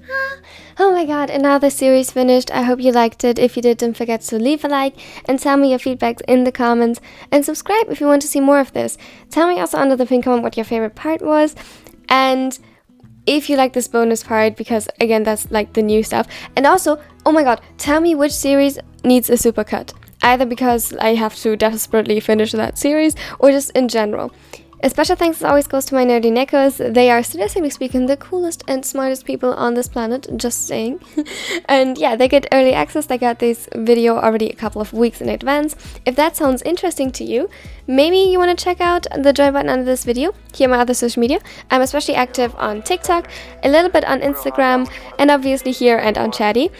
Oh my god, another series finished. I hope you liked it. If you did, don't forget to leave a like and tell me your feedback in the comments. And subscribe if you want to see more of this. Tell me also under the pin comment what your favorite part was. And if you like this bonus part, because again, that's like the new stuff. And also, oh my god, tell me which series needs a supercut. Either because I have to desperately finish that series or just in general. A special thanks as always goes to my nerdy neckos. They are, statistically speaking, the coolest and smartest people on this planet, just saying. And yeah, they get early access. They got this video already a couple of weeks in advance. If that sounds interesting to you, maybe you want to check out the join button under this video. Here are my other social media. I'm especially active on TikTok, a little bit on Instagram, and obviously here and on Chatty.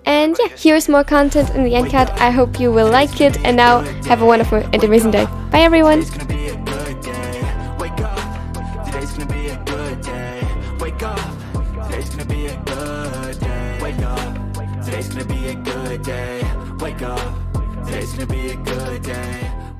And yeah, here's more content in the end cut. I hope you will like it. And now, have a wonderful and amazing day. Bye everyone! be a good day. Wake up, today's gonna be a good day. Wake up, today's gonna be a good day.